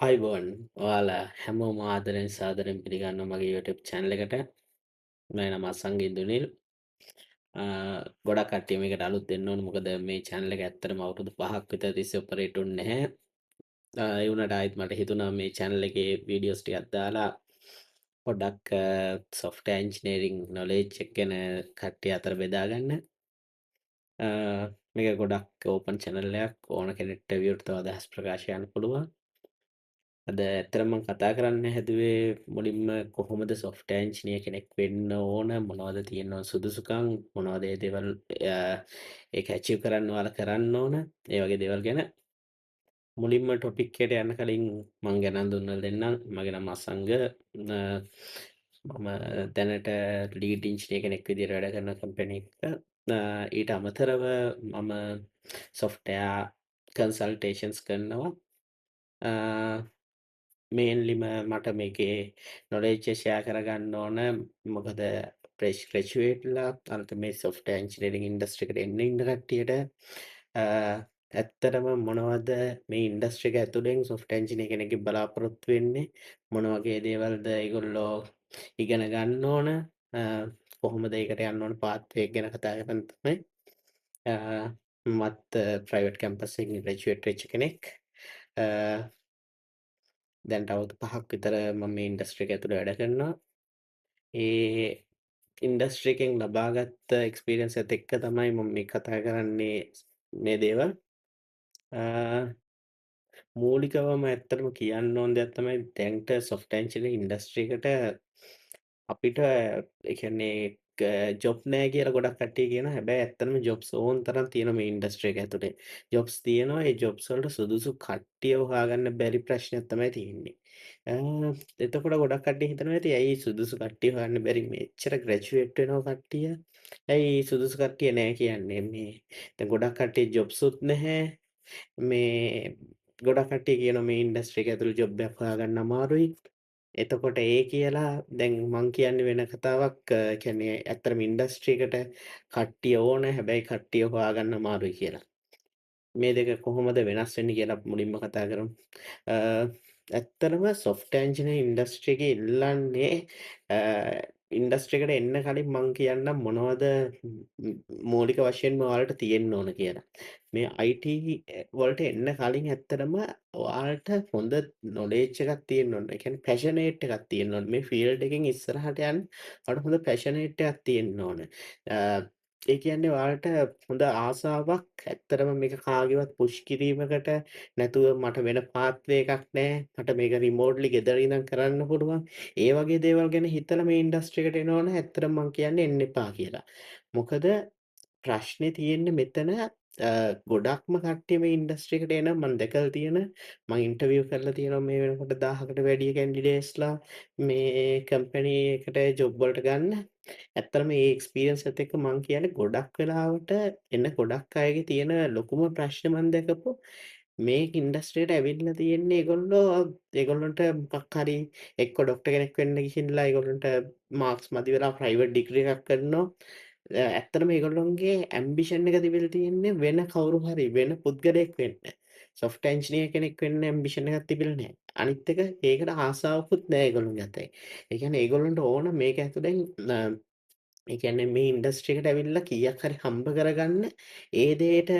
අයිබෝන් ඔයාලා හැමෝම ආදරෙන් සාදරෙන් පිළිගන්න මගේ YouTube channel එකට. මම නම සංගීත් දුනිල්. ගොඩක් කට්ටිය මේකට අලුත් වෙන්න ඕන මොකද මේ channel එක ඇත්තටම අවුරුදු 5ක් විතර තිස්සේ ඔපරේට් වුනේ නැහැ. ඒ වුණාට ආයෙත් මට හිතුණා මේ channel එකේ වීඩියෝස් ටිකක් දාලා පොඩ්ඩක් software engineering knowledge එක ගැන කට්ටිය අතර බෙදා ගන්න. මේක ගොඩක් ඕපන් channel එකක් ඕන කෙනෙක්ට විවෘතව අදහස් ප්‍රකාශ කරන්න පුළුවන්. අද ඇත්තටම මම කතා කරන්න හැදුවේ මුලින්ම කොහොමද software engineer කෙනෙක් වෙන්න ඕන මොනවද තියෙන සුදුසුකම් මොනවද ඒ දේවල් ඒක achieve කරන්න ඔයාලා කරන්න ඕන ඒ වගේ දේවල් ගැන මුලින්ම ටොපික් එකට යන්න කලින් මම ගැන හඳුන්වලා දෙන්නම් මගේ නම අසංග මම දැනට ලීඩ් ඉන්ජිනියර් කෙනෙක් විදිහට වැඩ කරන කම්පැනි එකක ඊට අමතරව මම software consultations කරනවා මේන්ලිම මට මේකේ නොලෙජ් ෂෙයා කරගන්න ඕන මොකද ෆ්‍රෙෂ් ග්‍රැජුවේට්ලා අලුත මේ සොෆ්ට්වෙයාර් එන්ජිනියරින් ඉන්ඩස්ට්‍රි එකට එන්න ඉන්න කට්ටියට ඇත්තටම මොනවද මේ ඉන්ඩස්ට්‍රි එක ඇතුලෙන් සොෆ්ට්වෙයාර් එන්ජිනියර් කෙනෙක්ගේ බලාපොරොත්තු වෙන්නේ මොන වගේ දේවල්ද ඒගොල්ලෝ ඉගෙන ගන්න ඕන කොහොමද ඒකට යන්න ඕන පාත් වේ ගැන කතා කරන්න තමයි මත් ප්‍රයිවට් කැම්පස් එකකින් ග්‍රැජුවේට් වෙච්ච කෙනෙක් දැන්ට අවුරුදු 5ක් විතර මම මේ ඉන්ඩස්ට්‍රි එක ඇතුළේ වැඩ කරනවා. ඒ ඉන්ඩස්ට්‍රි එකෙන් ලබාගත් එක්ස්පීරියන්ස් එකත් එක්ක තමයි මම මේ කතා කරන්නේ මේ දේවල්. මූලිකවම ඇත්තටම කියන්න ඕන දෙයක් තමයි දැන්ට සොෆ්ට්වෙයාර් එන්ජිනියරින් ඉන්ඩස්ට්‍රි එකට අපිට ඒ කියන්නේ ජොබ් නෑ කියලා ගොඩක් කට්ටිය කියනවා. හැබැයි ඇත්තටම ජොබ්ස් ඕන තරම් තියෙනවා මේ ඉන්ඩස්ට්‍රි එක ඇතුලේ. ජොබ්ස් තියෙනවා. ඒ ජොබ්ස් වලට සුදුසු කට්ටියව හොයාගන්න බැරි ප්‍රශ්නයක් තමයි තියෙන්නේ. එතකොට ගොඩක් කට්ටිය හිතනවා ඇති ඇයි සුදුසු කට්ටිය හොයන්න බැරි මෙච්චර ග්‍රැජුවේට් වෙනවා කට්ටිය. ඇයි සුදුසු කට්ටිය නෑ කියන්නේ මේ. දැන් ගොඩක් කට්ටිය ජොබ්සුත් නැහැ. මේ ගොඩක් කට්ටිය කියනවා මේ ඉන්ඩස්ට්‍රි එක ඇතුළේ ජොබ් එකක් හොයාගන්න අමාරුයි. එතකොට ඒ කියලා දැන් මං කියන්නේ වෙන කතාවක් කියන්නේ ඇත්තටම ඉන්ඩස්ට්‍රි එකට කට්ටිය ඕන හැබැයි කට්ටිය හොයාගන්න අමාරුයි කියලා. මේ දෙක කොහොමද වෙනස් වෙන්නේ කියලා මුලින්ම කතා කරමු. අ ඇත්තටම සොෆ්ට්වෙයාර් එන්ජිනියරින් ඉන්ඩස්ට්‍රි එකේ ඉල්ලන්නේ ඉන්ඩස්ට්‍රි එකට එන්න කලින් මං කියන්නම් මොනවද මූලික වශයෙන්ම ඔයාලට තියෙන්න ඕන කියලා. මේ IT වලට එන්න කලින් ඇත්තටම ඔයාලට හොඳ නොලෙජ් එකක් තියෙන්න ඕන. ඒ කියන්නේ පැෂනේට් එකක් තියෙන්න ඕන. මේ ෆීල්ඩ් එකෙන් ඉස්සරහට යන්න ඔයාලට හොඳ පැෂනේට් එකක් තියෙන්න ඕන. ඒ කියන්නේ ඔයාලට හොඳ ආසාවක් ඇත්තටම මේක කාගේවත් පුෂ් කිරීමකට නැතුව මට වෙන පාත් වේ එකක් නැහැ. මට මේක රිමෝට්ලි ගෙදර ඉඳන් කරන්න පුළුවන්. ඒ වගේ දේවල් ගැන හිතලා මේ ඉන්ඩස්ට්‍රි එකට එනවනම් ඇත්තටම මං කියන්නේ එන්න එපා කියලා. මොකද ප්‍රශ්නේ තියෙන්නේ මෙතන ගොඩක්ම කට්ටිය මේ ඉන්ඩස්ට්‍රි එකට එන මම දැකලා තියෙන මම ඉන්ටර්විව් කරලා තියෙනවා මේ වෙනකොට 1000කට වැඩිය කැන්ඩිඩේට්ස්ලා මේ කම්පැනි එකට ජොබ් වලට ගන්න. ඇත්තටම මේ එක්ස්පීරියන්ස් එකත් එක්ක මම කියන්නේ ගොඩක් වෙලාවට එන ගොඩක් අයගේ තියෙන ලොකුම ප්‍රශ්නේ මම දැකපු මේ ඉන්ඩස්ට්‍රියට ඇවිල්ලා තියෙන්නේ ඒගොල්ලන්ට මොකක් හරි එක්ක ඩොක්ටර් කෙනෙක් වෙන්න ගිහිල්ලා ඒගොල්ලන්ට මාක්ස් මදි වෙලා ප්‍රයිවට් ඩිග්‍රී එකක් කරනවා. ඇත්තටම ඒගොල්ලොන්ගේ ඇම්බිෂන් එක තිබිලා තියෙන්නේ වෙන කවුරු හරි වෙන පුද්ගලයෙක් වෙන්න. සොෆ්ට්වෙයාර් එන්ජිනියර් කෙනෙක් වෙන්න ඇම්බිෂන් එකක් තිබිලා නැහැ. අනිත් එක ඒකට ආසාවකුත් නැහැ ඒගොල්ලන්ගේ අතේ. ඒ කියන්නේ ඒගොල්ලන්ට ඕන මේක ඇතුලෙන් ඒ කියන්නේ මේ ඉන්ඩස්ට්‍රි එකට ඇවිල්ලා කීයක් හරි හම්බ කරගන්න ඒ දේට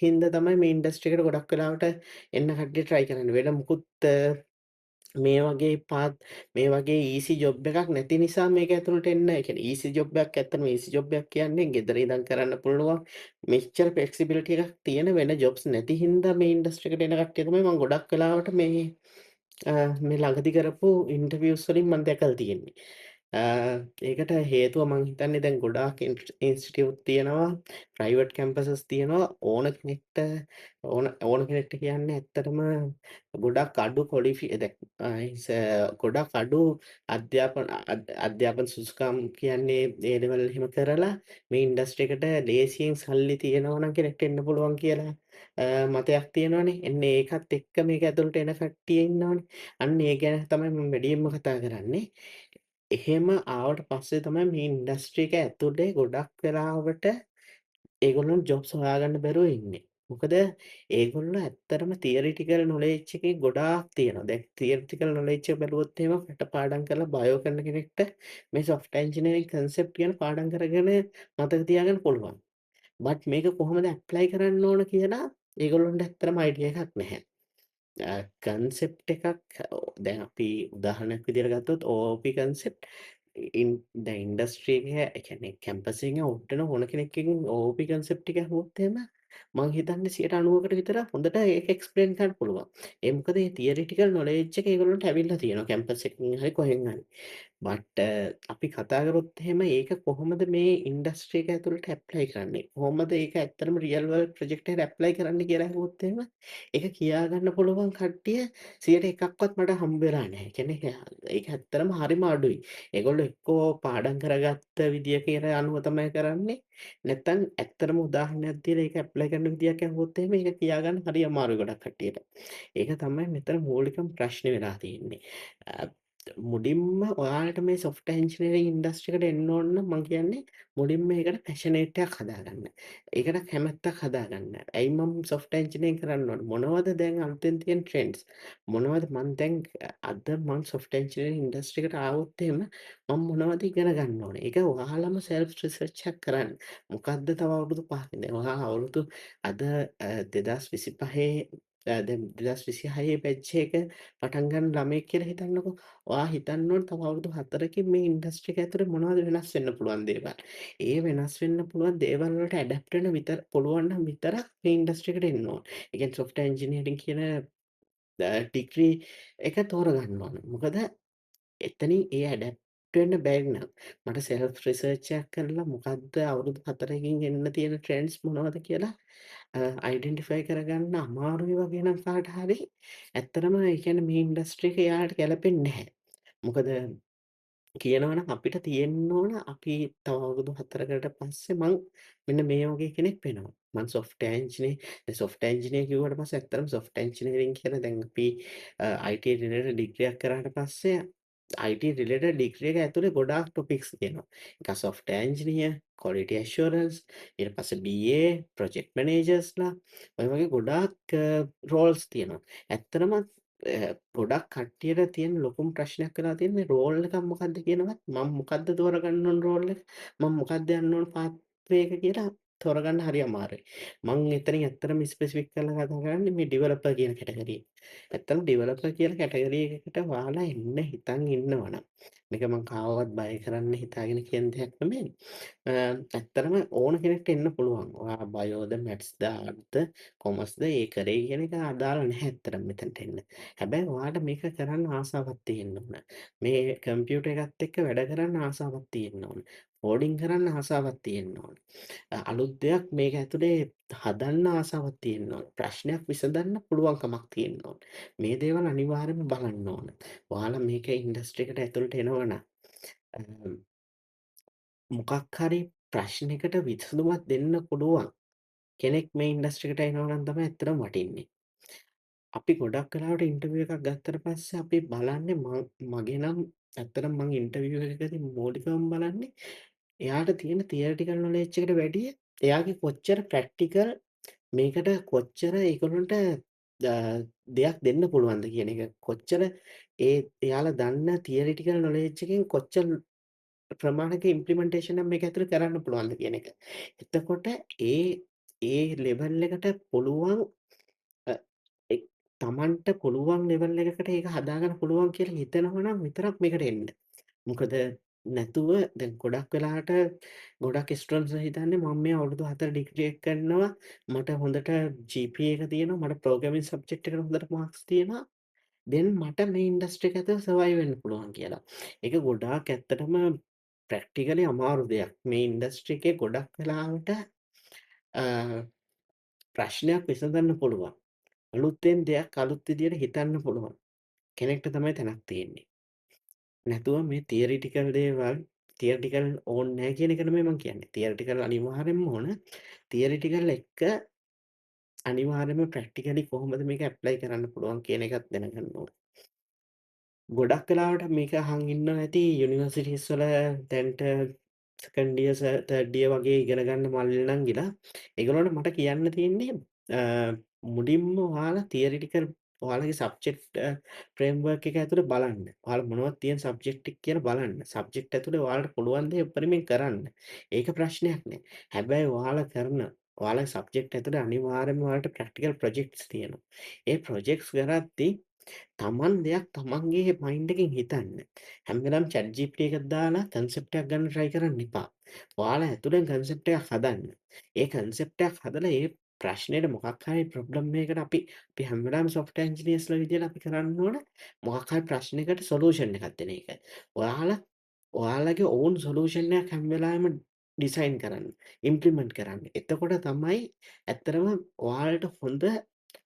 හින්දා තමයි මේ ඉන්ඩස්ට්‍රි එකට ගොඩක් වෙලාවට එන්න කට්ටිය try කරන්නේ. වෙන මුකුත් මේ වගේ මේ වගේ ඊසි ජොබ් එකක් නැති නිසා මේක ඇතුළට එන්න. ඒ කියන්නේ ඊසි ජොබ් එකක් ඇත්තටම ඊසි ජොබ් එකක් කියන්නේ ගෙදර ඉඳන් කරන්න පුළුවන්. මෙච්චර ෆ්ලෙක්සිබිලිටි එකක් තියෙන වෙන ජොබ්ස් නැති හින්දා මේ ඉන්ඩස්ට්‍රි එකට එන කට්ටිය තමයි මම ගොඩක් වෙලාවට මේ ළඟදි කරපු ඉන්ටර්විව්ස් වලින් මම දැකලා තියෙන්නේ. ඒකට හේතුව මං හිතන්නේ දැන් ගොඩාක් ඉන්ස්ටිටියුට් තියෙනවා ප්‍රයිවට් කැම්පසස් තියෙනවා ඕන කෙනෙක්ට කියන්නේ ඇත්තටම ගොඩක් අඩු ගොඩක් අඩු අධ්‍යාපන සුසුකම් කියන්නේ ඒ ලෙවල් එහෙම කරලා මේ ඉන්ඩස්ට්‍රි එකට ලේසියෙන් සල්ලි තියෙනවා නම් කෙනෙක්ට එන්න පුළුවන් කියලා මතයක් තියෙනවනේ. එන්න ඒකත් එක්ක මේක ඇතුළට එන කට්ටිය ඉන්නවනේ. අන්න ඒ ගැන තමයි මම වැඩියෙන්ම කතා කරන්නේ. එහෙම ආවට පස්සේ තමයි මේ ඉන්ඩස්ට්‍රි එක ඇතුලේ ගොඩක් වෙලාවට ඒගොල්ලන්ට ජොබ්ස් හොයාගන්න බැරුව ඉන්නේ. මොකද ඒගොල්ලෝ ඇත්තටම තියරිටිකල් නොලෙජ් එකේ ගොඩාක් තියෙනවා. දැන් තියරිටිකල් නොලෙජ් එක බැලුවොත් එහෙම පාඩම් කරලා බයෝ කරන කෙනෙක්ට මේ සොෆ්ට්වෙයාර් එන්ජිනියරින් කන්සෙප්ට් ගැන පාඩම් කරගෙන මතක තියාගන්න පුළුවන්. බට් මේක කොහොමද ඇප්ලයි කරන්න ඕන කියලා ඒගොල්ලොන්ට ඇත්තටම අයිඩියා එකක් නැහැ. කන්සෙප්ට් එකක් දැන් අපි උදාහරණයක් විදිහට ගත්තොත් OOP කන්සෙප්ට් දැන් ඉන්ඩස්ට්‍රි එකේ ඒ කියන්නේ කැම්පස් එකෙන් අවුට් වෙන ඕන කෙනෙක්ගෙන් OOP කන්සෙප්ට් එක ඇහුවොත් එහෙම මං හිතන්නේ 90%කට විතර හොඳට ඒක එක්ස්ප්ලেইন කරන්න පුළුවන්. ඒ මොකද මේ තියරිටිකල් නොලෙජ් එක ඒගොල්ලන්ට ඇවිල්ලා තියෙනවා කැම්පස් එකකින් හරි කොහෙන් හරි. බට් අපි කතා කරොත් එහෙම ඒක කොහොමද මේ ඉන්ඩස්ට්‍රි එක ඇතුළට ඇප්ලයි කරන්නේ? කොහොමද ඒක ඇත්තටම රියල් වර්ල්ඩ් ප්‍රොජෙක්ට් එකට ඇප්ලයි කරන්නේ කියලා ඇහුවොත් එහෙම ඒක කියා ගන්න පුළුවන් කට්ටිය 100%ක්වත් මට හම්බ වෙලා නැහැ. ඒ කියන්නේ ඒක ඇත්තටම හරිම අඩුයි. ඒගොල්ලෝ එක්කෝ පාඩම් කරගත්ත විදිය කියලා අනුව තමයි කරන්නේ. නැත්තම් ඇත්තටම උදාහරණයක් දීලා ඒක ඇප්ලයි කරන විදියක් ඇහුවොත් එහෙම ඒක කියා ගන්න හරි අමාරුයි ගොඩක් කට්ටියට. ඒක තමයි මෙතන මූලිකම ප්‍රශ්නේ වෙලා තියෙන්නේ. මුලින්ම ඔයාලට මේ සොෆ්ට්වෙයාර් එන්ජිනියරින් ඉන්ඩස්ට්‍රි එකට එන්න ඕන නම් මං කියන්නේ මුලින්ම ඒකට පැෂනේට් එකක් හදාගන්න. ඒකට කැමැත්තක් හදාගන්න. ඇයි මම සොෆ්ට්වෙයාර් එන්ජිනියරින් කරන්න ඕන? මොනවද දැන් අලුතෙන් තියෙන ට්‍රෙන්ඩ්ස්? මොනවද මං දැන් අද මං සොෆ්ට්වෙයාර් එන්ජිනියරින් ඉන්ඩස්ට්‍රි එකට ආවොත් එහෙම මම මොනවද ඉගෙන ගන්න ඕනේ? ඒක ඔයාලම සෙල්ෆ් රිසර්ච් එකක් කරන්න. මොකද්ද තව අවුරුදු 5කින් දැන් ඔයා අවුරුදු අද 2025 දැන් 2026 බැච් එක පටන් ගන්න ළමයෙක් කියලා හිතන්නකෝ. ඔයා හිතන්න ඕන තව අවුරුදු 4කින් මේ ඉන්ඩස්ට්‍රි එක ඇතුලේ මොනවද වෙනස් වෙන්න පුළුවන් දේවල්. ඒ වෙනස් වෙන්න පුළුවන් දේවල් වලට ඇඩැප්ට් වෙන්න පුළුවන් නම් විතරක් මේ ඉන්ඩස්ට්‍රි එකට එන්න ඕන. ඒ කියන්නේ සොෆ්ට්වෙයාර් එන්ජිනියරින් කියන ඩිග්‍රී එක තෝරගන්න ඕන. මොකද එතනින් ඒ ඇඩැප්ට් වෙන්න බැරි නම් මට සෙල්ෆ් රිසර්ච් එකක් කරලා මොකද්ද අවුරුදු 4කින් එන්න තියෙන ට්‍රෙන්ඩ්ස් මොනවද කියලා අයිඩෙන්ටිෆයි කරගන්න අමාරුයි වගේ නම් කාට හරි ඇත්තටම ඒ කියන්නේ මේ ඉන්ඩස්ට්‍රි එක එයාලට ගැලපෙන්නේ නැහැ. මොකද කියනවනම් අපිට තියෙන්න ඕන අපි තව අවුරුදු 4කට පස්සේ මෙන්න මේ වගේ කෙනෙක් වෙනවා. මං සොෆ්ට්වෙයාර් එන්ජිනියර් දැන් සොෆ්ට්වෙයාර් එන්ජිනියර් කිව්වට පස්සේ ඇත්තටම සොෆ්ට්වෙයාර් එන්ජිනියරින් කියලා දැන් අපි IT රිලේටඩ් ඩිග්‍රියක් කරාට පස්සේ IT රිලේටඩ් ඩිග්‍රී එක ඇතුලේ ගොඩාක් ටොපික්ස් තියෙනවා. එක සොෆ්ට්වෙයාර් එන්ජිනියර්, ක්වොලිටි ඇෂුරන්ස්, ඊට පස්සේ BA, ප්‍රොජෙක්ට් මැනේජර්ස්ලා ඔය වගේ ගොඩාක් රෝල්ස් තියෙනවා. ඇත්තටම ගොඩක් කට්ටියට තියෙන ලොකුම ප්‍රශ්නයක් වෙලා තියෙන්නේ මේ රෝල් එක මොකක්ද කියනවත් මම මොකක්ද තෝරගන්න ඕන රෝල් එක මම මොකක්ද යන්න ඕන පාත්වේ එක කියලා තෝරගන්න හරි අමාරුයි. මම එතනින් ඇත්තටම ස්පෙસિෆික් කරලා කතා කරන්නේ මේ ඩෙවලොපර් කියන කැටගරිය. ඇත්තටම ඩෙවලොපර් කියන කැටගරි එකකට ඔයාලා එන්න හිතන් ඉන්නවනම් මේක මම කාවවත් බය කරන්න හිතාගෙන කියන දෙයක් නෙමෙයි. ඇත්තටම ඕන කෙනෙක්ට එන්න පුළුවන්. ඔයා බයෝද, මැත්ස්ද, ආර්ට්ද, කොමර්ස්ද ඒ කරේ කියන එක අදාළ නැහැ ඇත්තටම මෙතනට එන්න. හැබැයි ඔයාට මේක කරන්න ආසාවක් තියෙන්න ඕන. මේ කම්පියුටර් එකත් එක්ක වැඩ කරන්න ආසාවක් තියෙන්න ඕන. කෝඩින් කරන්න ආසාවක් තියෙන්න ඕන. අලුත් දෙයක් මේක ඇතුලේ හදන්න ආසාවක් තියෙන්න ඕන. ප්‍රශ්නයක් විසඳන්න පුළුවන්කමක් තියෙන්න ඕන. මේ දේවල් අනිවාර්යයෙන්ම බලන්න ඕන. ඔයාලා මේක ඉන්ඩස්ට්‍රි එකට ඇතුළට එනවනම් මොකක් හරි ප්‍රශ්නයකට විසඳුමක් දෙන්න පුළුවන් කෙනෙක් මේ ඉන්ඩස්ට්‍රි එකට එනවා නම් තමයි ඇත්තටම වටින්නේ. අපි ගොඩක් වෙලාවට ඉන්ටර්විව් එකක් ගත්තට පස්සේ අපි බලන්නේ මගේ නම් ඇත්තටම මම ඉන්ටර්විව් එකකදී මූලිකවම බලන්නේ එයාට තියෙන තියරිටිකල් නොලෙජ් එකට වැඩිය එයාගේ කොච්චර ප්‍රැක්ටිකල් මේකට කොච්චර ඒගොල්ලන්ට දෙයක් දෙන්න පුළුවන්ද කියන එක. කොච්චර එයාලා දන්න තියරිටිකල් නොලෙජ් එකෙන් කොච්චර ප්‍රමාණක ඉම්ප්ලිමන්ටේෂන් එකක් මේක ඇතුලේ කරන්න පුළුවන්ද කියන එක. එතකොට ඒ ලෙවල් එකට පුළුවන් අ එක් තමන්ට පුළුවන් ලෙවල් එකකට ඒක හදාගන්න පුළුවන් කියලා හිතනවා නම් විතරක් මේකට එන්න. මොකද නැතුව දැන් ගොඩක් වෙලාවට ගොඩක් ස්ටුඩන්ට්ස්ලා හිතන්නේ මම මේ අවුරුදු 4 ඩිග්‍රී එක කරනවා මට හොඳට GPA එක තියෙනවා මට ප්‍රෝග්‍රෑමින් සබ්ජෙක්ට් එකට හොඳට මාක්ස් තියෙනවා දැන් මට මේ ඉන්ඩස්ට්‍රි එක ඇතුළේ සර්වයිව් වෙන්න පුළුවන් කියලා. ඒක ගොඩාක් ඇත්තටම ප්‍රැක්ටිකලි අමාරු දෙයක්. මේ ඉන්ඩස්ට්‍රි එකේ ගොඩක් වෙලාවට අ ප්‍රශ්නයක් විසඳන්න පුළුවන්. අලුතෙන් දෙයක් අලුත් විදියට හිතන්න පුළුවන්. කෙනෙක්ට තමයි තැනක් තියෙන්නේ. නැතුව මේ තියරිටිකල් දේවල් තියරිටිකල් ඕනේ නැහැ කියන එක නෙමෙයි මම කියන්නේ. තියරිටිකල් අනිවාර්යෙන්ම ඕන. තියරිටිකල් එක්ක අනිවාර්යයෙන්ම ප්‍රැක්ටිකලි කොහොමද මේක ඇප්ලයි කරන්න පුළුවන් කියන එකත් දැනගන්න ඕන. ගොඩක් වෙලාවට මේක අහන් ඉන්නවා ඇති යුනිවර්සිටිස් වල දැන්ට සෙකන්ඩ් ඉයර් තර්ඩ් ඉයර් වගේ ඉගෙන ගන්න මල්ලි නංගිලා ඒගොල්ලන්ට මට කියන්න තියෙන්නේ අ මුලින්ම ඔයාලා තියරිටිකල් ඔයාලගේ සබ්ජෙක්ට් ෆ්‍රේම්වර්ක් එක ඇතුලේ බලන්න. ඔයාලා මොනවද තියෙන සබ්ජෙක්ට් එක කියලා බලන්න. සබ්ජෙක්ට් ඇතුලේ ඔයාලට පුළුවන් දේ උපරිමයෙන් කරන්න. ඒක ප්‍රශ්නයක් නෑ. හැබැයි ඔයාලා කරන ඔයාලගේ සබ්ජෙක්ට් ඇතුලේ අනිවාර්යයෙන්ම ඔයාලට ප්‍රැක්ටිකල් ප්‍රොජෙක්ට්ස් තියෙනවා. ඒ ප්‍රොජෙක්ට්ස් කරද්දී තමන් දෙයක් තමන්ගේ මයින්ඩ් එකෙන් හිතන්න. හැම වෙලාවෙම chat GPT එකක් දාලා කන්සෙප්ට් එකක් ගන්න try කරන්න එපා. ඔයාලා ඇතුලෙන් කන්සෙප්ට් එකක් හදන්න. ඒ කන්සෙප්ට් එකක් හදලා ඒ ප්‍රශ්නෙට මොකක් හරි ප්‍රොබ්ලම් එකකට අපි හැම වෙලාවෙම සොෆ්ට්වෙයාර් ඉන්ජිනියර්ස්ලා විදියට අපි කරන්න ඕන මොකක් හරි ප්‍රශ්නයකට සොලියුෂන් එකක් දෙන එක. ඔයාලා ඔයාලගේ ඕන් සොලියුෂන් එකක් හැම වෙලාවෙම ඩිසයින් කරන්න, ඉම්ප්ලිමන්ට් කරන්න. එතකොට තමයි ඇත්තටම ඔයාලට හොඳ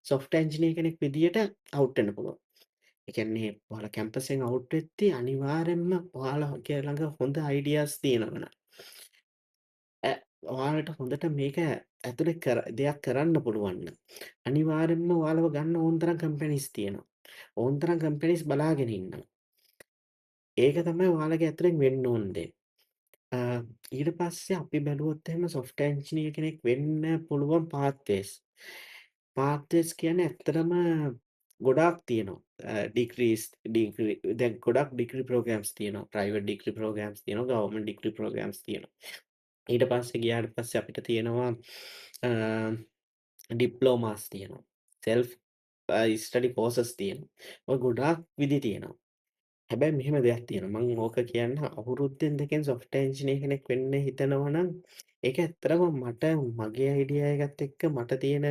සොෆ්ට්වෙයාර් ඉංජිනේර කෙනෙක් විදියට අවුට් වෙන්න පුළුවන්. ඒ කියන්නේ ඔයාලා කැම්පස් එකෙන් අවුට් වෙද්දී අනිවාර්යයෙන්ම ඔයාලගේ ළඟ හොඳ අයිඩියාස් තියෙනවා නම් ඔයාලට හොඳට මේක ඇතුලේ දෙයක් කරන්න පුළුවන් නම් අනිවාර්යෙන්ම ඔයාලව ගන්න ඕන තරම් කම්පැනිස් තියෙනවා. ඕන තරම් කම්පැනිස් බලාගෙන ඉන්නවා. ඒක තමයි ඔයාලගේ ඇතුලෙන් වෙන්න ඕන දේ. අ ඊට පස්සේ අපි බැලුවොත් එහෙම සොෆ්ට්වෙයාර් ඉංජිනේර කෙනෙක් වෙන්න පුළුවන් පාත්වේස්. පාත්වේස් කියන්නේ ඇත්තටම ගොඩාක් තියෙනවා. දැන් ගොඩක් ඩිග්‍රී ප්‍රෝග්‍රෑම්ස් තියෙනවා. ප්‍රයිවට් ඩිග්‍රී ප්‍රෝග්‍රෑම්ස් තියෙනවා. ගවර්න්මන්ට් ඩිග්‍රී ප්‍රෝග්‍රෑම්ස් තියෙනවා. ඊට පස්සේ ගියාට පස්සේ අපිට තියෙනවා අ ඩිප්ලෝමාස් තියෙනවා. සෙල්ෆ් ස්ටඩි කෝසස් තියෙනවා. ඔය ගොඩාක් විධි තියෙනවා. හැබැයි මෙහෙම දෙයක් තියෙනවා. මම ඕක කියන්න අවුරුද්දෙන් දෙකෙන් සොෆ්ට්වෙයාර් ඉංජිනේර කෙනෙක් වෙන්න හිතනවා නම් ඒක ඇත්තටම මට මගේ අයිඩියා එකත් එක්ක මට තියෙන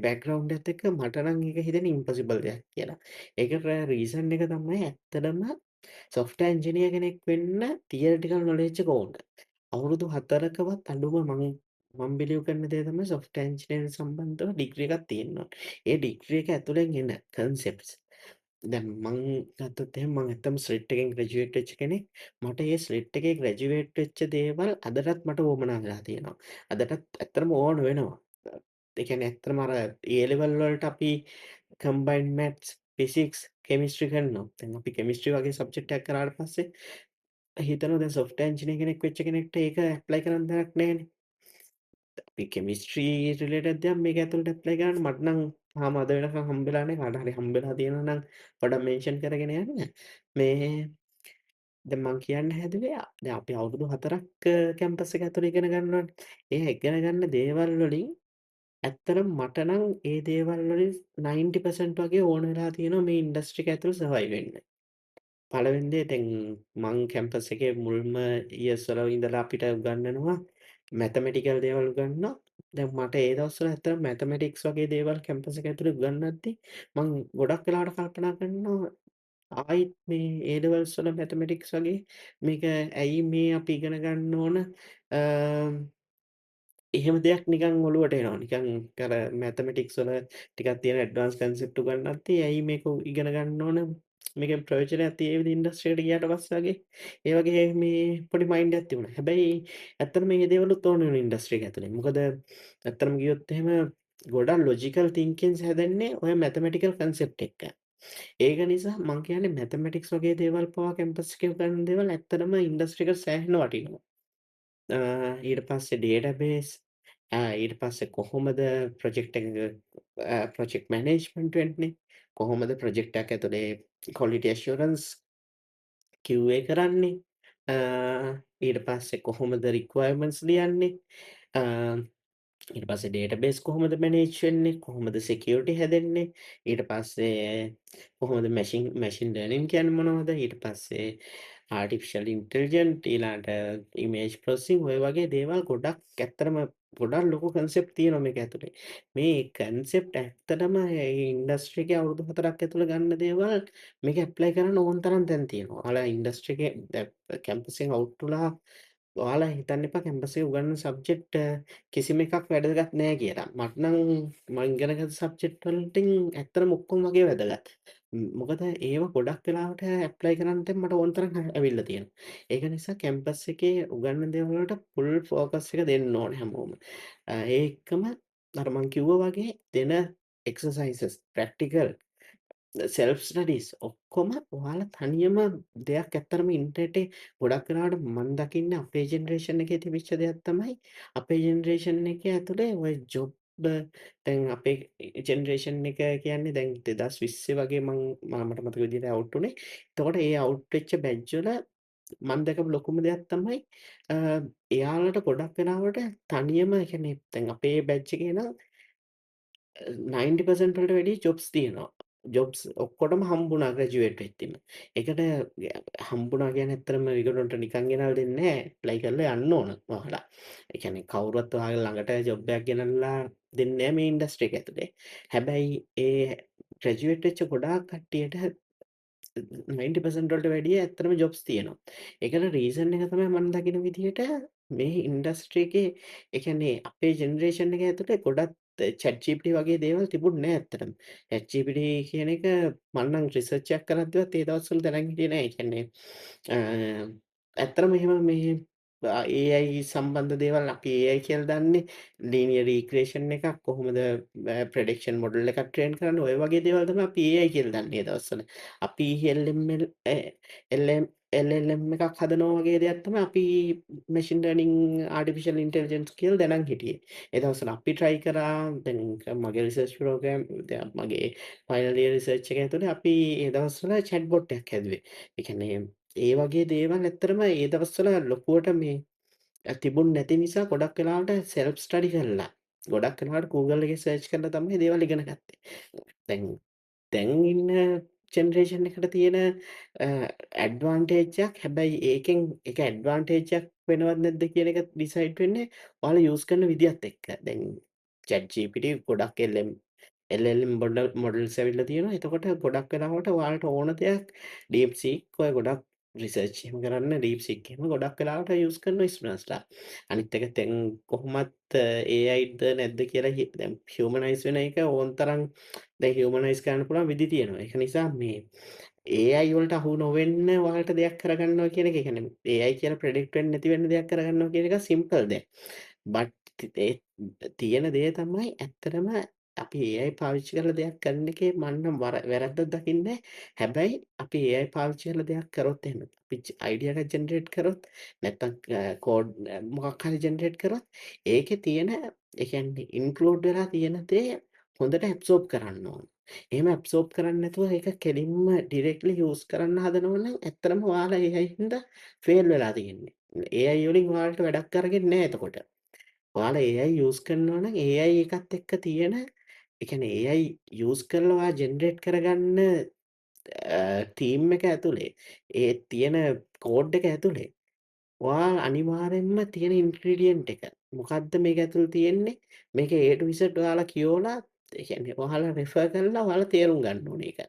බැක්ග්‍රවුන්ඩ් එකත් එක්ක මට නම් ඒක හිතෙන්නේ ඉම්පොසිබල් දෙයක් කියලා. ඒකට රීසන් එක තමයි ඇත්තටම සොෆ්ට්වෙයාර් ඉංජිනේර කෙනෙක් වෙන්න තියරිටිකල් නොලෙජ් එක ඕන. අවුරුදු 4කවත් අඩුම මම බිලීව් කරන දේ තමයි සොෆ්ට්වෙයාර් ඉංජිනේරින් සම්බන්ධව ඩිග්‍රී එකක් තියෙන්න ඕන. ඒ ඩිග්‍රී එක ඇතුලෙන් එන කන්සෙප්ට්ස් දැන් මං ගත්තොත් එහෙම මං ඇත්තටම ස්ලිට් එකෙන් ග්‍රැජුවේට් වෙච්ච කෙනෙක්. මට ඒ ස්ලිට් එකේ ග්‍රැජුවේට් වෙච්ච දේවල් අදටත් මට වුවමනා වෙලා තියෙනවා. අදටත් ඇත්තටම ඕන වෙනවා. ඒ කියන්නේ ඇත්තටම අර ඒ ලෙවල් වලට අපි කම්බයින්ඩ් මැත්ස්, ෆිසික්ස්, කෙමිස්ට්‍රි කරනවා. දැන් අපි කෙමිස්ට්‍රි වගේ සබ්ජෙක්ට් එකක් කරාට පස්සේ හිතනවා දැන් සොෆ්ට්වෙයාර් ඉංජිනේර කෙනෙක් වෙච්ච කෙනෙක්ට ඒක ඇප්ලයි කරන්න දෙයක් නැහැනේ. අපි කෙමිස්ට්‍රී රිලේටඩ් දෙයක් මේක ඇතුළට ඇප්ලයි කරන්න මට නම් තාම අද වෙනකම් හම්බෙලා නැහැ. කාට හරි හම්බෙලා තියෙනවා නම් පොඩ්ඩක් මෙන්ෂන් කරගෙන යන්න. මේ දැන් මං කියන්න හැදුවේ දැන් අපි අවුරුදු 4ක් කැම්පස් එක ඇතුළේ ඉගෙන ගන්නවානේ. ඒ ඉගෙන ගන්න දේවල් වලින් ඇත්තටම මට නම් ඒ දේවල් වලින් 90% වගේ ඕන වෙලා තියෙනවා මේ ඉන්ඩස්ට්‍රි එක ඇතුළේ සර්වයිව් වෙන්න. පළවෙනි දේ දැන් මං කැම්පස් එකේ මුල්ම ඉයර්ස් වල ඉඳලා අපිට උගන්වනවා මැතමැටිකල් දේවල් උගන්වනවා. දැන් මට ඒ දවස්වල ඇත්තටම මැතමැටික්ස් වගේ දේවල් කැම්පස් එක ඇතුලේ උගන්වද්දි මං ගොඩක් වෙලාවට කල්පනා කරනවා ආයිත් මේ ඒ ලෙවල්ස් වල මැතමැටික්ස් වගේ මේක ඇයි මේ අපි ඉගෙන ගන්න ඕන එහෙම දෙයක් නිකන් ඔලුවට එනවා. නිකන් අර මැතමැටික්ස් වල ටිකක් තියෙන ඇඩ්වාන්ස් කන්සෙප්ට් උගන්වද්දි ඇයි මේක ඉගෙන ගන්න ඕන? මේකෙන් ප්‍රයෝජනයක් තියෙයිද ඉන්ඩස්ට්‍රි එකට ගියාට පස්සේ වගේ. ඒ වගේ මේ පොඩි මයින්ඩ් එකක් තිබුණා. හැබැයි ඇත්තටම මේ දේවලුත් ඕන වෙන ඉන්ඩස්ට්‍රි එක ඇතුලේ. මොකද ඇත්තටම ගියොත් එහෙම ගොඩක් ලොජිකල් තින්කින්ග්ස් හැදෙන්නේ ඔය මැතමැටිකල් කන්සෙප්ට් එක්ක. ඒක නිසා මං කියන්නේ මැතමැටික්ස් වගේ දේවල් පවා කැම්පස් එකේ උගන්වන දේවල් ඇත්තටම ඉන්ඩස්ට්‍රි එකට සෑහෙන වටිනවා. ඊට පස්සේ ඩේටාබේස් ඊට පස්සේ කොහොමද ප්‍රොජෙක්ට් එක ප්‍රොජෙක්ට් මැනේජ්මන්ට් වෙන්නේ? කොහොමද ප්‍රොජෙක්ට් එකක් ඇතුලේ ක්වොලිටි ඇෂුරන්ස් QA කරන්නේ? අ ඊට පස්සේ කොහොමද රික්වයර්මන්ට්ස් ලියන්නේ? අ ඊට පස්සේ ඩේටාබේස් කොහොමද මැනේජ් වෙන්නේ? කොහොමද සිකියුරිටි හැදෙන්නේ? ඊට පස්සේ කොහොමද මැෂින් ලර්නින් කියන්නේ මොනවද? ඊට පස්සේ ආර්ටිෆිෂියල් ඉන්ටෙලිජන්ට් ඊළඟට ඉමේජ් ප්‍රොසෙසිං ඔය වගේ දේවල් ගොඩක් ඇත්තටම ගොඩක් ලොකු කන්සෙප්ට් තියෙනවා මේක ඇතුලේ. මේ කන්සෙප්ට් ඇත්තටම ඒ ඉන්ඩස්ට්‍රි එකේ අවුරුදු 4ක් ඇතුළේ ගන්න දේවල් මේක ඇප්ලයි කරන්න ඕන තරම් දැන් තියෙනවා. ඔයාලා ඉන්ඩස්ට්‍රි එකේ කැම්පස් එකෙන් අවුට් වෙලා ඔයාලා හිතන්න එපා කැම්පස් එකේ උගන්වන සබ්ජෙක්ට් කිසිම එකක් වැදගත් නෑ කියලා. මට නම් මම ඉගෙන ගත්ත සබ්ජෙක්ට් වලින් ඇත්තටම ඔක්කොම වගේ වැදගත්. මොකද ඒව ගොඩක් වෙලාවට ඇප්ලයි කරන්න දැන් මට ඕන තරම් ඇවිල්ලා තියෙනවා. ඒක නිසා කැම්පස් එකේ උගන්වන දේවල් වලට ෆුල් ෆෝකස් එක දෙන්න ඕනේ හැමෝම. ඒ එක්කම අර මං කිව්වා වගේ දෙන එක්සර්සයිසස් ප්‍රැක්ටිකල් සෙල්ෆ් ස්ටඩීස් ඔක්කොම ඔයාලා තනියම දෙයක් ඇත්තරම ඉන්ටර්නෙටේ ගොඩක් වෙලාවට මම දකින්නේ අපේ ජෙනරේෂන් එකේ තිබිච්ච දෙයක් තමයි අපේ ජෙනරේෂන් එකේ ඇතුලේ ඔය ජොබ් දැන් අපේ ජෙනරේෂන් එක කියන්නේ දැන් 2020 වගේ මට මතක විදිහට අවුට් උනේ. එතකොට ඒ අවුට් වෙච්ච බැච් වල මම දැකපු ලොකුම දෙයක් තමයි අ එයාලට ගොඩක් වෙලාවට තනියම ඒ කියන්නේ දැන් අපේ බැච් එකේ නම් 90% වලට වැඩිය ජොබ්ස් තියෙනවා. ජොබ්ස් ඔක්කොටම හම්බුණා ග්‍රැජුවේට් වෙච්චිම. ඒකට හම්බුණා කියන්නේ ඇත්තටම ඒගොල්ලන්ට නිකන් ගෙනල්ලා දෙන්නේ නැහැ. ඇප්ලයි කරලා යන්න ඕන ඔයාලා. ඒ කියන්නේ කවුරුවත් ඔයාලා ළඟට ජොබ් එකක් ගෙනල්ලා දෙන්නේ නැහැ මේ ඉන්ඩස්ට්‍රි එක ඇතුලේ. හැබැයි ඒ ග්‍රැජුවේට් වෙච්ච ගොඩාක් කට්ටියට 90% වලට වැඩිය ඇත්තටම ජොබ්ස් තියෙනවා. ඒකට රීසන් එක තමයි මම දකින විදිහට මේ ඉන්ඩස්ට්‍රි එකේ ඒ කියන්නේ අපේ ජෙනරේෂන් එක ඇතුලේ ගොඩක් ChatGPT වගේ දේවල් තිබුණේ නැහැ ඇත්තටම. ChatGPT කියන එක මම නම් රිසර්ච් එකක් කරද්දිවත් ඒ දවස්වල දැනන් හිටියේ නැහැ. ඒ කියන්නේ ඇත්තටම එහෙම මේ AI සම්බන්ධ දේවල් අපි AI කියලා දන්නේ ලීනියර් රීක්‍රියේෂන් එකක් කොහොමද ප්‍රෙඩික්ෂන් මොඩල් එකක් ට්‍රේන් කරන්නේ ඔය වගේ දේවල් තමයි අපි AI කියලා දන්නේ ඒ දවස්වල. අපි LML LLM එකක් හදනවා වගේ දෙයක් තමයි අපි මැෂින් ලර්නින් ආර්ටිෆිෂියල් ඉන්ටෙලිජන්ස් කියලා දැනන් හිටියේ. ඒ දවස්වල අපි try කරා දැන් මගේ රිසර්ච් ප්‍රෝග්‍රෑම් දැන් මගේ ෆයිනල් ඉයර් රිසර්ච් එක ඇතුලේ අපි ඒ දවස්වල chat bot එකක් හැදුවේ. ඒ කියන්නේ ඒ වගේ දේවල් ඇත්තටම ඒ දවස්වල ලොකුවට මේ තිබුණ නැති නිසා ගොඩක් වෙලාවට සෙල්ෆ් ස්ටඩි කරලා ගොඩක් වෙලාවට Google එකේ සර්ච් කරලා තමයි දේවල් ඉගෙන ගත්තේ. දැන් දැන් ඉන්න ජෙනරේෂන් එකට තියෙන ඇඩ්වාන්ටේජ් එකක් හැබැයි ඒක ඇඩ්වාන්ටේජ් එකක් වෙනවද නැද්ද කියන එක ඩිසයිඩ් වෙන්නේ ඔයාලා යූස් කරන විදිහත් එක්ක. දැන් ChatGPT ගොඩක් LLM මොඩල්ස් ඇවිල්ලා තියෙනවා. එතකොට ගොඩක් වෙලාවට ඔයාලට ඕන දෙයක් DeepSeek ඔය ගොඩක් රිසර්ච් එහෙම කරන්න DeepSeek එහෙම ගොඩක් වෙලාවට යූස් කරනවා ස්ටුඩන්ට්ස්ලා. අනිත් එක දැන් කොහොමත් AIද නැද්ද කියලා දැන් හියුමනයිස් වෙන එක ඕන තරම් දැන් හියුමනයිස් කරන්න පුළුවන් විදි තියෙනවා. ඒක නිසා මේ AI වලට අහු නොවෙන්න ඔයාලට දෙයක් කරගන්නවා කියන එක, ඒ කියන්නේ AI කියලා ප්‍රෙඩික්ට් වෙන්නේ නැති වෙන්න දෙයක් කරගන්නවා කියන එක සිම්පල් දෙයක්. බට් ඒ තියෙන දේ තමයි ඇත්තටම අපි AI පාවිච්චි කරලා දෙයක් කරන එකේ මම නම් වැරැද්දක් දකින්නේ නැහැ. හැබැයි අපි AI පාවිච්චි කරලා දෙයක් කරොත් එහෙම අපි අයිඩියා එකක් ජෙනරේට් කරොත් නැත්නම් කෝඩ් මොකක් හරි ජෙනරේට් කරොත් ඒකේ තියෙන ඒ කියන්නේ ඉන්ක්ලූඩ් වෙලා තියෙන දේ හොඳට ඇබ්සෝබ් කරන්න ඕන. එහෙම ඇබ්සෝබ් කරන්නේ නැතුව ඒක කෙලින්ම ඩිරෙක්ට්ලි යූස් කරන්න හදනවා නම් ඇත්තටම ඔයාලා AI හින්දා ෆේල් වෙලා තියෙන්නේ. AI වලින් ඔයාලට වැඩක් අරගෙන නැහැ එතකොට. ඔයාලා AI යූස් කරනවා නම් AI එකත් එක්ක තියෙන ඒ කියන්නේ AI යූස් කරලා ඔයා ජෙනරේට් කරගන්න ටීම් එක ඇතුලේ ඒ තියෙන කෝඩ් එක ඇතුලේ ඔයා අනිවාර්යෙන්ම තියෙන ඉන්ග්‍රීඩියන්ට් එක මොකද්ද මේක ඇතුලේ තියෙන්නේ මේක A to Z ඔයාලා කියෝලා ඒ කියන්නේ ඔයාලා රෙෆර් කරලා ඔයාලා තේරුම් ගන්න ඕනේ ඒක.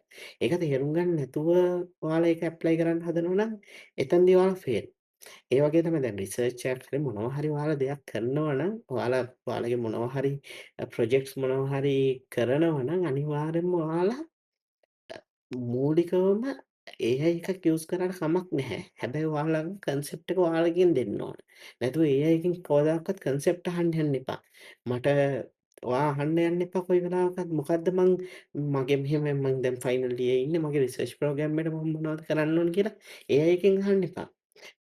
ඒක තේරුම් ගන්න නැතුව ඔයාලා ඒක ඇප්ලයි කරන්න හදනවා නම් එතනදී ඔයාලා ෆේල්. ඒ වගේ තමයි දැන් රිසර්ච් එකක් හරි මොනවා හරි ඔයාලා දෙයක් කරනවා නම් ඔයාලගේ මොනවා හරි ප්‍රොජෙක්ට්ස් මොනවා හරි කරනවා නම් අනිවාර්යෙන්ම ඔයාලා මූලිකවම AI එකක් යූස් කරාට කමක් නැහැ. හැබැයි ඔයාලගේ කන්සෙප්ට් එක ඔයාලගෙන් දෙන්න ඕන. නැතුව AI එකෙන් කවදාකවත් කන්සෙප්ට් අහන්න යන්න එපා. මට ඔයා අහන්න යන්න එපා කොයි වෙලාවකත් මොකද්ද මගේ මෙහෙම මං දැන් ෆයිනල් ඉයර් ඉන්නේ මගේ රිසර්ච් ප්‍රෝග්‍රෑම් එකට මම මොනවද කරන්න ඕන කියලා AI එකෙන් අහන්න එපා.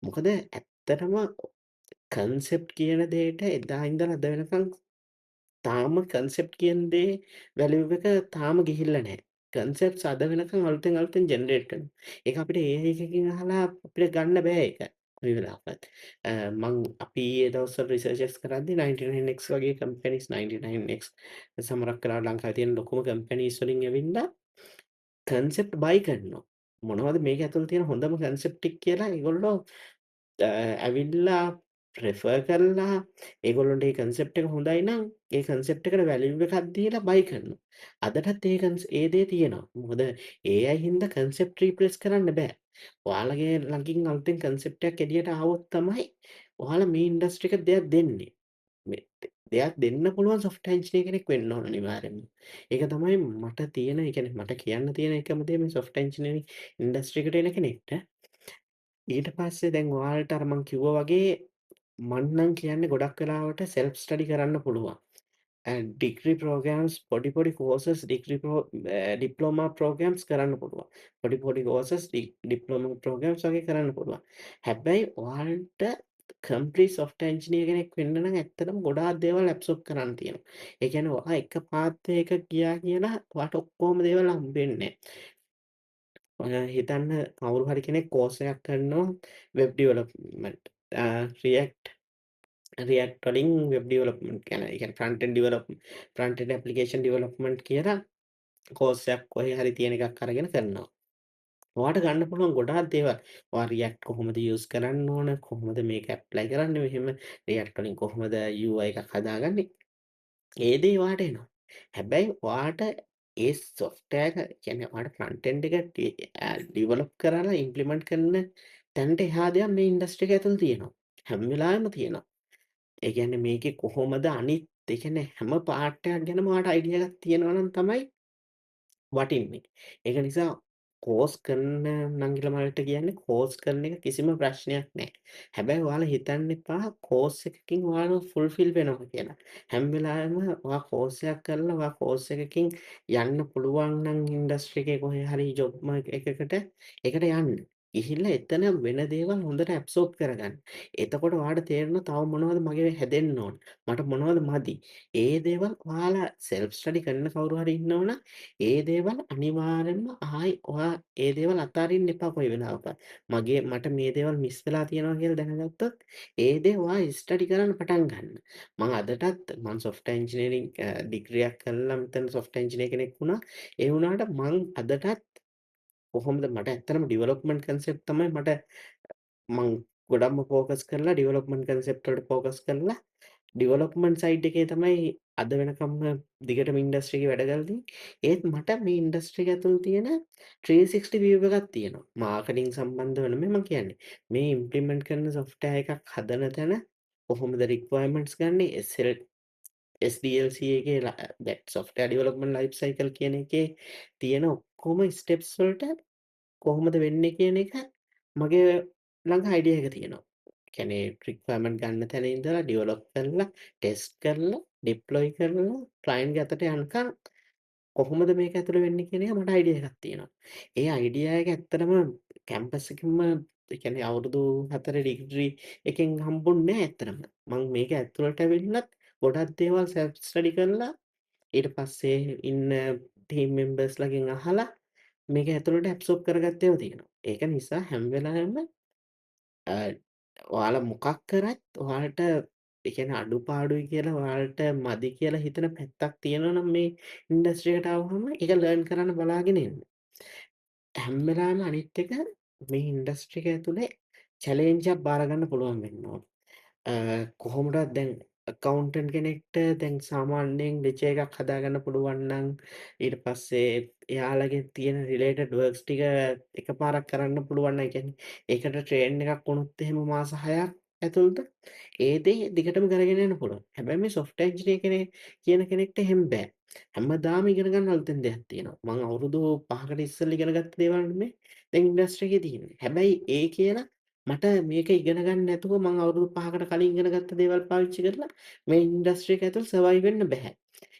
මොකද ඇත්තටම කන්සෙප්ට් කියන දේට එදා ඉඳලා අද වෙනකන් තාම කන්සෙප්ට් කියන දේ වැලියු එක තාම ගිහිල්ලා නැහැ. කන්සෙප්ට්ස් අද වෙනකන් අලුතෙන් ජෙනරේට් වෙනවා. ඒක අපිට AI එකකින් අහලා අපිට ගන්න බෑ ඒක කොයි වෙලාවකත්. අපි ඒ දවස්වල රිසර්චස් කරද්දී 99X වගේ කම්පැනිස් 99X සමහරක් වෙලාවට ලංකාවේ තියෙන ලොකුම කම්පැනිස් වලින් ඇවිල්ලා කන්සෙප්ට් බයි කරනවා. මොනවද මේක ඇතුළේ තියෙන හොඳම කන්සෙප්ට් ටික කියලා ඒගොල්ලෝ ඇවිල්ලා ප්‍රෙෆර් කරලා ඒගොල්ලොන්ට ඒ කන්සෙප්ට් එක හොඳයි නම් ඒ කන්සෙප්ට් එකට වැලියු එකක් දීලා බයි කරනවා. අදටත් ඒ දේ තියෙනවා. මොකද AI හින්දා කන්සෙප්ට් රීප්ලේස් කරන්න බෑ. ඔයාලගේ ළඟින් අලුතෙන් කන්සෙප්ට් එකක් එළියට ආවොත් තමයි ඔයාලා මේ ඉන්ඩස්ට්‍රි එකට දෙයක් දෙන්නේ. මේ දෙයක් දෙන්න පුළුවන් සොෆ්ට්වෙයාර් ඉන්ජිනියර් කෙනෙක් වෙන්න ඕන අනිවාර්යෙන්ම. ඒක තමයි මට තියෙන ඒ කියන්නේ මට කියන්න තියෙන එකම දේ මේ සොෆ්ට්වෙයාර් ඉන්ජිනියරින් ඉන්ඩස්ට්‍රි එකට එන කෙනෙක්ට. ඊට පස්සේ දැන් ඔයාලට අර මං කිව්වා වගේ මං නම් කියන්නේ ගොඩක් වෙලාවට සෙල්ෆ් ස්ටඩි කරන්න පුළුවන්. ඩිග්‍රී ප්‍රෝග්‍රම්ස් පොඩි පොඩි කෝසස් ඩිප්ලෝමා ප්‍රෝග්‍රම්ස් කරන්න පුළුවන්. පොඩි පොඩි කෝසස් ඩිප්ලෝමා ප්‍රෝග්‍රම්ස් වගේ කරන්න පුළුවන්. හැබැයි ඔයාලට කම්ප්ලීට් සොෆ්ට්වෙයාර් එන්ජිනියර් කෙනෙක් වෙන්න නම් ඇත්තටම ගොඩාක් දේවල් ඇබ්සෝබ් කරන්න තියෙනවා. ඒ කියන්නේ ඔයා එක පාත් එකක ගියා කියලා ඔයාට ඔක්කොම දේවල් හම්බෙන්නේ නැහැ. ඔයා හිතන්න කවුරු හරි කෙනෙක් කෝස් එකක් කරනවා වෙබ් ඩෙවලොප්මන්ට් රියැක්ට් වලින් වෙබ් ඩෙවලොප්මන්ට් ගැන ඒ කියන්නේ ෆ්‍රන්ට් එන්ඩ් ඇප්ලිකේෂන් ඩෙවලොප්මන්ට් කියලා කෝස් එකක් කොහේ හරි තියෙන එකක් අරගෙන කරනවා. ඔයාට ගන්න පුළුවන් ගොඩාක් දේවල්. ඔයා රියැක්ට් කොහොමද යූස් කරන්න ඕන, කොහොමද මේක ඇප්ලයි කරන්නේ, මෙහෙම රියැක්ට් වලින් කොහොමද UI එකක් හදාගන්නේ. ඒ දේ ඔයාට එනවා. හැබැයි ඔයාට ඒ සොෆ්ට්වෙයාර් එක කියන්නේ ඔයාට ෆ්‍රන්ට් එන්ඩ් එක ඩෙවලොප් කරලා ඉම්ප්ලිමන්ට් කරන තැනට එහා දෙයක් මේ ඉන්ඩස්ට්‍රි එක ඇතුළේ තියෙනවා. හැම වෙලාවෙම තියෙනවා. ඒ කියන්නේ මේකේ කොහොමද අනිත් ඒ කියන්නේ හැම පාර්ට් එකක් ගැනම ඔයාට අයිඩියා එකක් තියෙනවා නම් තමයි වටින්නේ. ඒක නිසා කෝස් කරන නංගිල මල්ට කියන්නේ කෝස් කරන එක කිසිම ප්‍රශ්නයක් නෑ. හැබැයි ඔයාලා හිතන්න එපා කෝස් එකකින් ඔයාලා ෆුල්ෆිල් වෙනවා කියලා. හැම වෙලාවෙම ඔයා කෝස් එකක් කරලා ඔයා කෝස් එකකින් යන්න පුළුවන් නම් ඉන්ඩස්ට්‍රි එකේ කොහේ හරි ජොබ් එකකට ඒකට යන්න. ගිහිල්ලා එතන වෙන දේවල් හොඳට ඇබ්සෝබ් කරගන්න. එතකොට ඔයාට තේරෙනවා තව මොනවද මගේ හැදෙන්න ඕන. මට මොනවද මදි. ඒ දේවල් ඔයාලා සෙල්ෆ් ස්ටඩි කරන කවුරු හරි ඉන්නවනම් ඒ දේවල් අනිවාර්යෙන්ම ඔයා ඒ දේවල් අතාරින්න එපා කොයි වෙලාවකවත්. මට මේ දේවල් මිස් වෙලා තියෙනවා කියලා දැනගත්තොත් ඒ දේ ඔයා ස්ටඩි කරන්න පටන් ගන්න. මම සොෆ්ට්වෙයාර් ඉන්ජිනියරින් ඩිග්‍රියක් කරලා මෙතන සොෆ්ට්වෙයාර් ඉන්ජිනියර් කෙනෙක් වුණා. ඒ වුණාට මං අදටත් කොහොමද මට ඇත්තටම ඩෙවලොප්මන්ට් කන්සෙප්ට් තමයි මං ගොඩක්ම ෆෝකස් කරලා ඩෙවලොප්මන්ට් කන්සෙප්ට් වලට ෆෝකස් කරලා ඩිවලොප්මන්ට් සයිඩ් එකේ තමයි අද වෙනකම්ම දිගටම ඉන්ඩස්ට්‍රි එකේ වැඩ කරලා තියෙන්නේ. ඒත් මට මේ ඉන්ඩස්ට්‍රි එක ඇතුළේ තියෙන 360 view එකක් තියෙනවා. මාකටිං සම්බන්ධව නෙමෙයි මම කියන්නේ. මේ ඉම්ප්ලිමන්ට් කරන සොෆ්ට්වෙයාර් එකක් හදන තැන කොහොමද රික්වයර්මන්ට්ස් ගන්නේ SDLC එකේ සොෆ්ට්වෙයාර් ඩෙවලොප්මන්ට් ලයිෆ් සයිකල් කියන එකේ තියෙන ඔක්කොම ස්ටෙප්ස් වලට කොහොමද වෙන්නේ කියන එක මගේ ළඟ අයිඩියා එක තියෙනවා. කියන්නේ රික්වයර්මන්ට් ගන්න තැන ඉඳලා ඩෙවලොප් කරලා, ටෙස්ට් කරලා, ඩිප්ලොයි කරලා, ක්ලයන්ට්ගේ අතට යනකම් කොහොමද මේක ඇතුළේ වෙන්නේ කියන එක මට අයිඩියා එකක් තියෙනවා. ඒ අයිඩියා එක ඇත්තටම කැම්පස් එකකින්ම ඒ කියන්නේ අවුරුදු 4 ඩිග්‍රී එකෙන් හම්බුන්නේ නැහැ ඇත්තටම. මම මේක ඇතුළට ඇවිල්ලත් ගොඩක් දේවල් සෙල්ෆ් ස්ටඩි කරලා ඊට පස්සේ ඉන්න ටීම් මෙම්බර්ස්‌ලාගෙන් අහලා මේක ඇතුළට ඇබ්සෝබ් කරගත්ත ඒවා තියෙනවා. ඒක නිසා හැම වෙලාවෙම අ ඔයාලා මොකක් කරත් ඔයාලට ඒ කියන්නේ අඩුපාඩුයි කියලා ඔයාලට මදි කියලා හිතන පැත්තක් තියෙනවා නම් මේ ඉන්ඩස්ට්‍රි එකට ආවම ඒක ලර්න් කරන්න බලාගෙන එන්න. හැම වෙලාවෙම අනිත් එක මේ ඉන්ඩස්ට්‍රි එක ඇතුලේ චැලෙන්ජ් එකක් බාර ගන්න පුළුවන් වෙන්න ඕන. කොහොමටත් දැන් එකවුන්ටන්ට් කෙනෙක්ට දැන් සාමාන්‍යයෙන් රිච් එකක් හදාගන්න පුළුවන් නම් ඊට පස්සේ එයාලගේ තියෙන රිලේටඩ් වර්ක්ස් ටික එකපාරක් කරන්න පුළුවන් නම් ඒ කියන්නේ ඒකට ට්‍රේන් එකක් වුණොත් එහෙම මාස 6ක් ඇතුළත ඒ දේ දිගටම කරගෙන යන්න පුළුවන්. හැබැයි මේ සොෆ්ට්වෙයාර් ඉන්ජිනියර් කියන කෙනෙක්ට එහෙම බෑ. හැමදාම ඉගෙන ගන්න අලුතෙන් දෙයක් තියෙනවා. මම අවුරුදු 5කට ඉස්සෙල්ලා ඉගෙන ගත්ත දේවල් නෙමෙයි දැන් ඉන්ඩස්ට්‍රි එකේ තියෙන්නේ. හැබැයි ඒ කියලා මට මේක ඉගෙන ගන්න නැතුව මම අවුරුදු 5කට කලින් ඉගෙන ගත්ත දේවල් පාවිච්චි කරලා මේ ඉන්ඩස්ට්‍රි එක ඇතුළේ සර්වයිව් වෙන්න බෑ.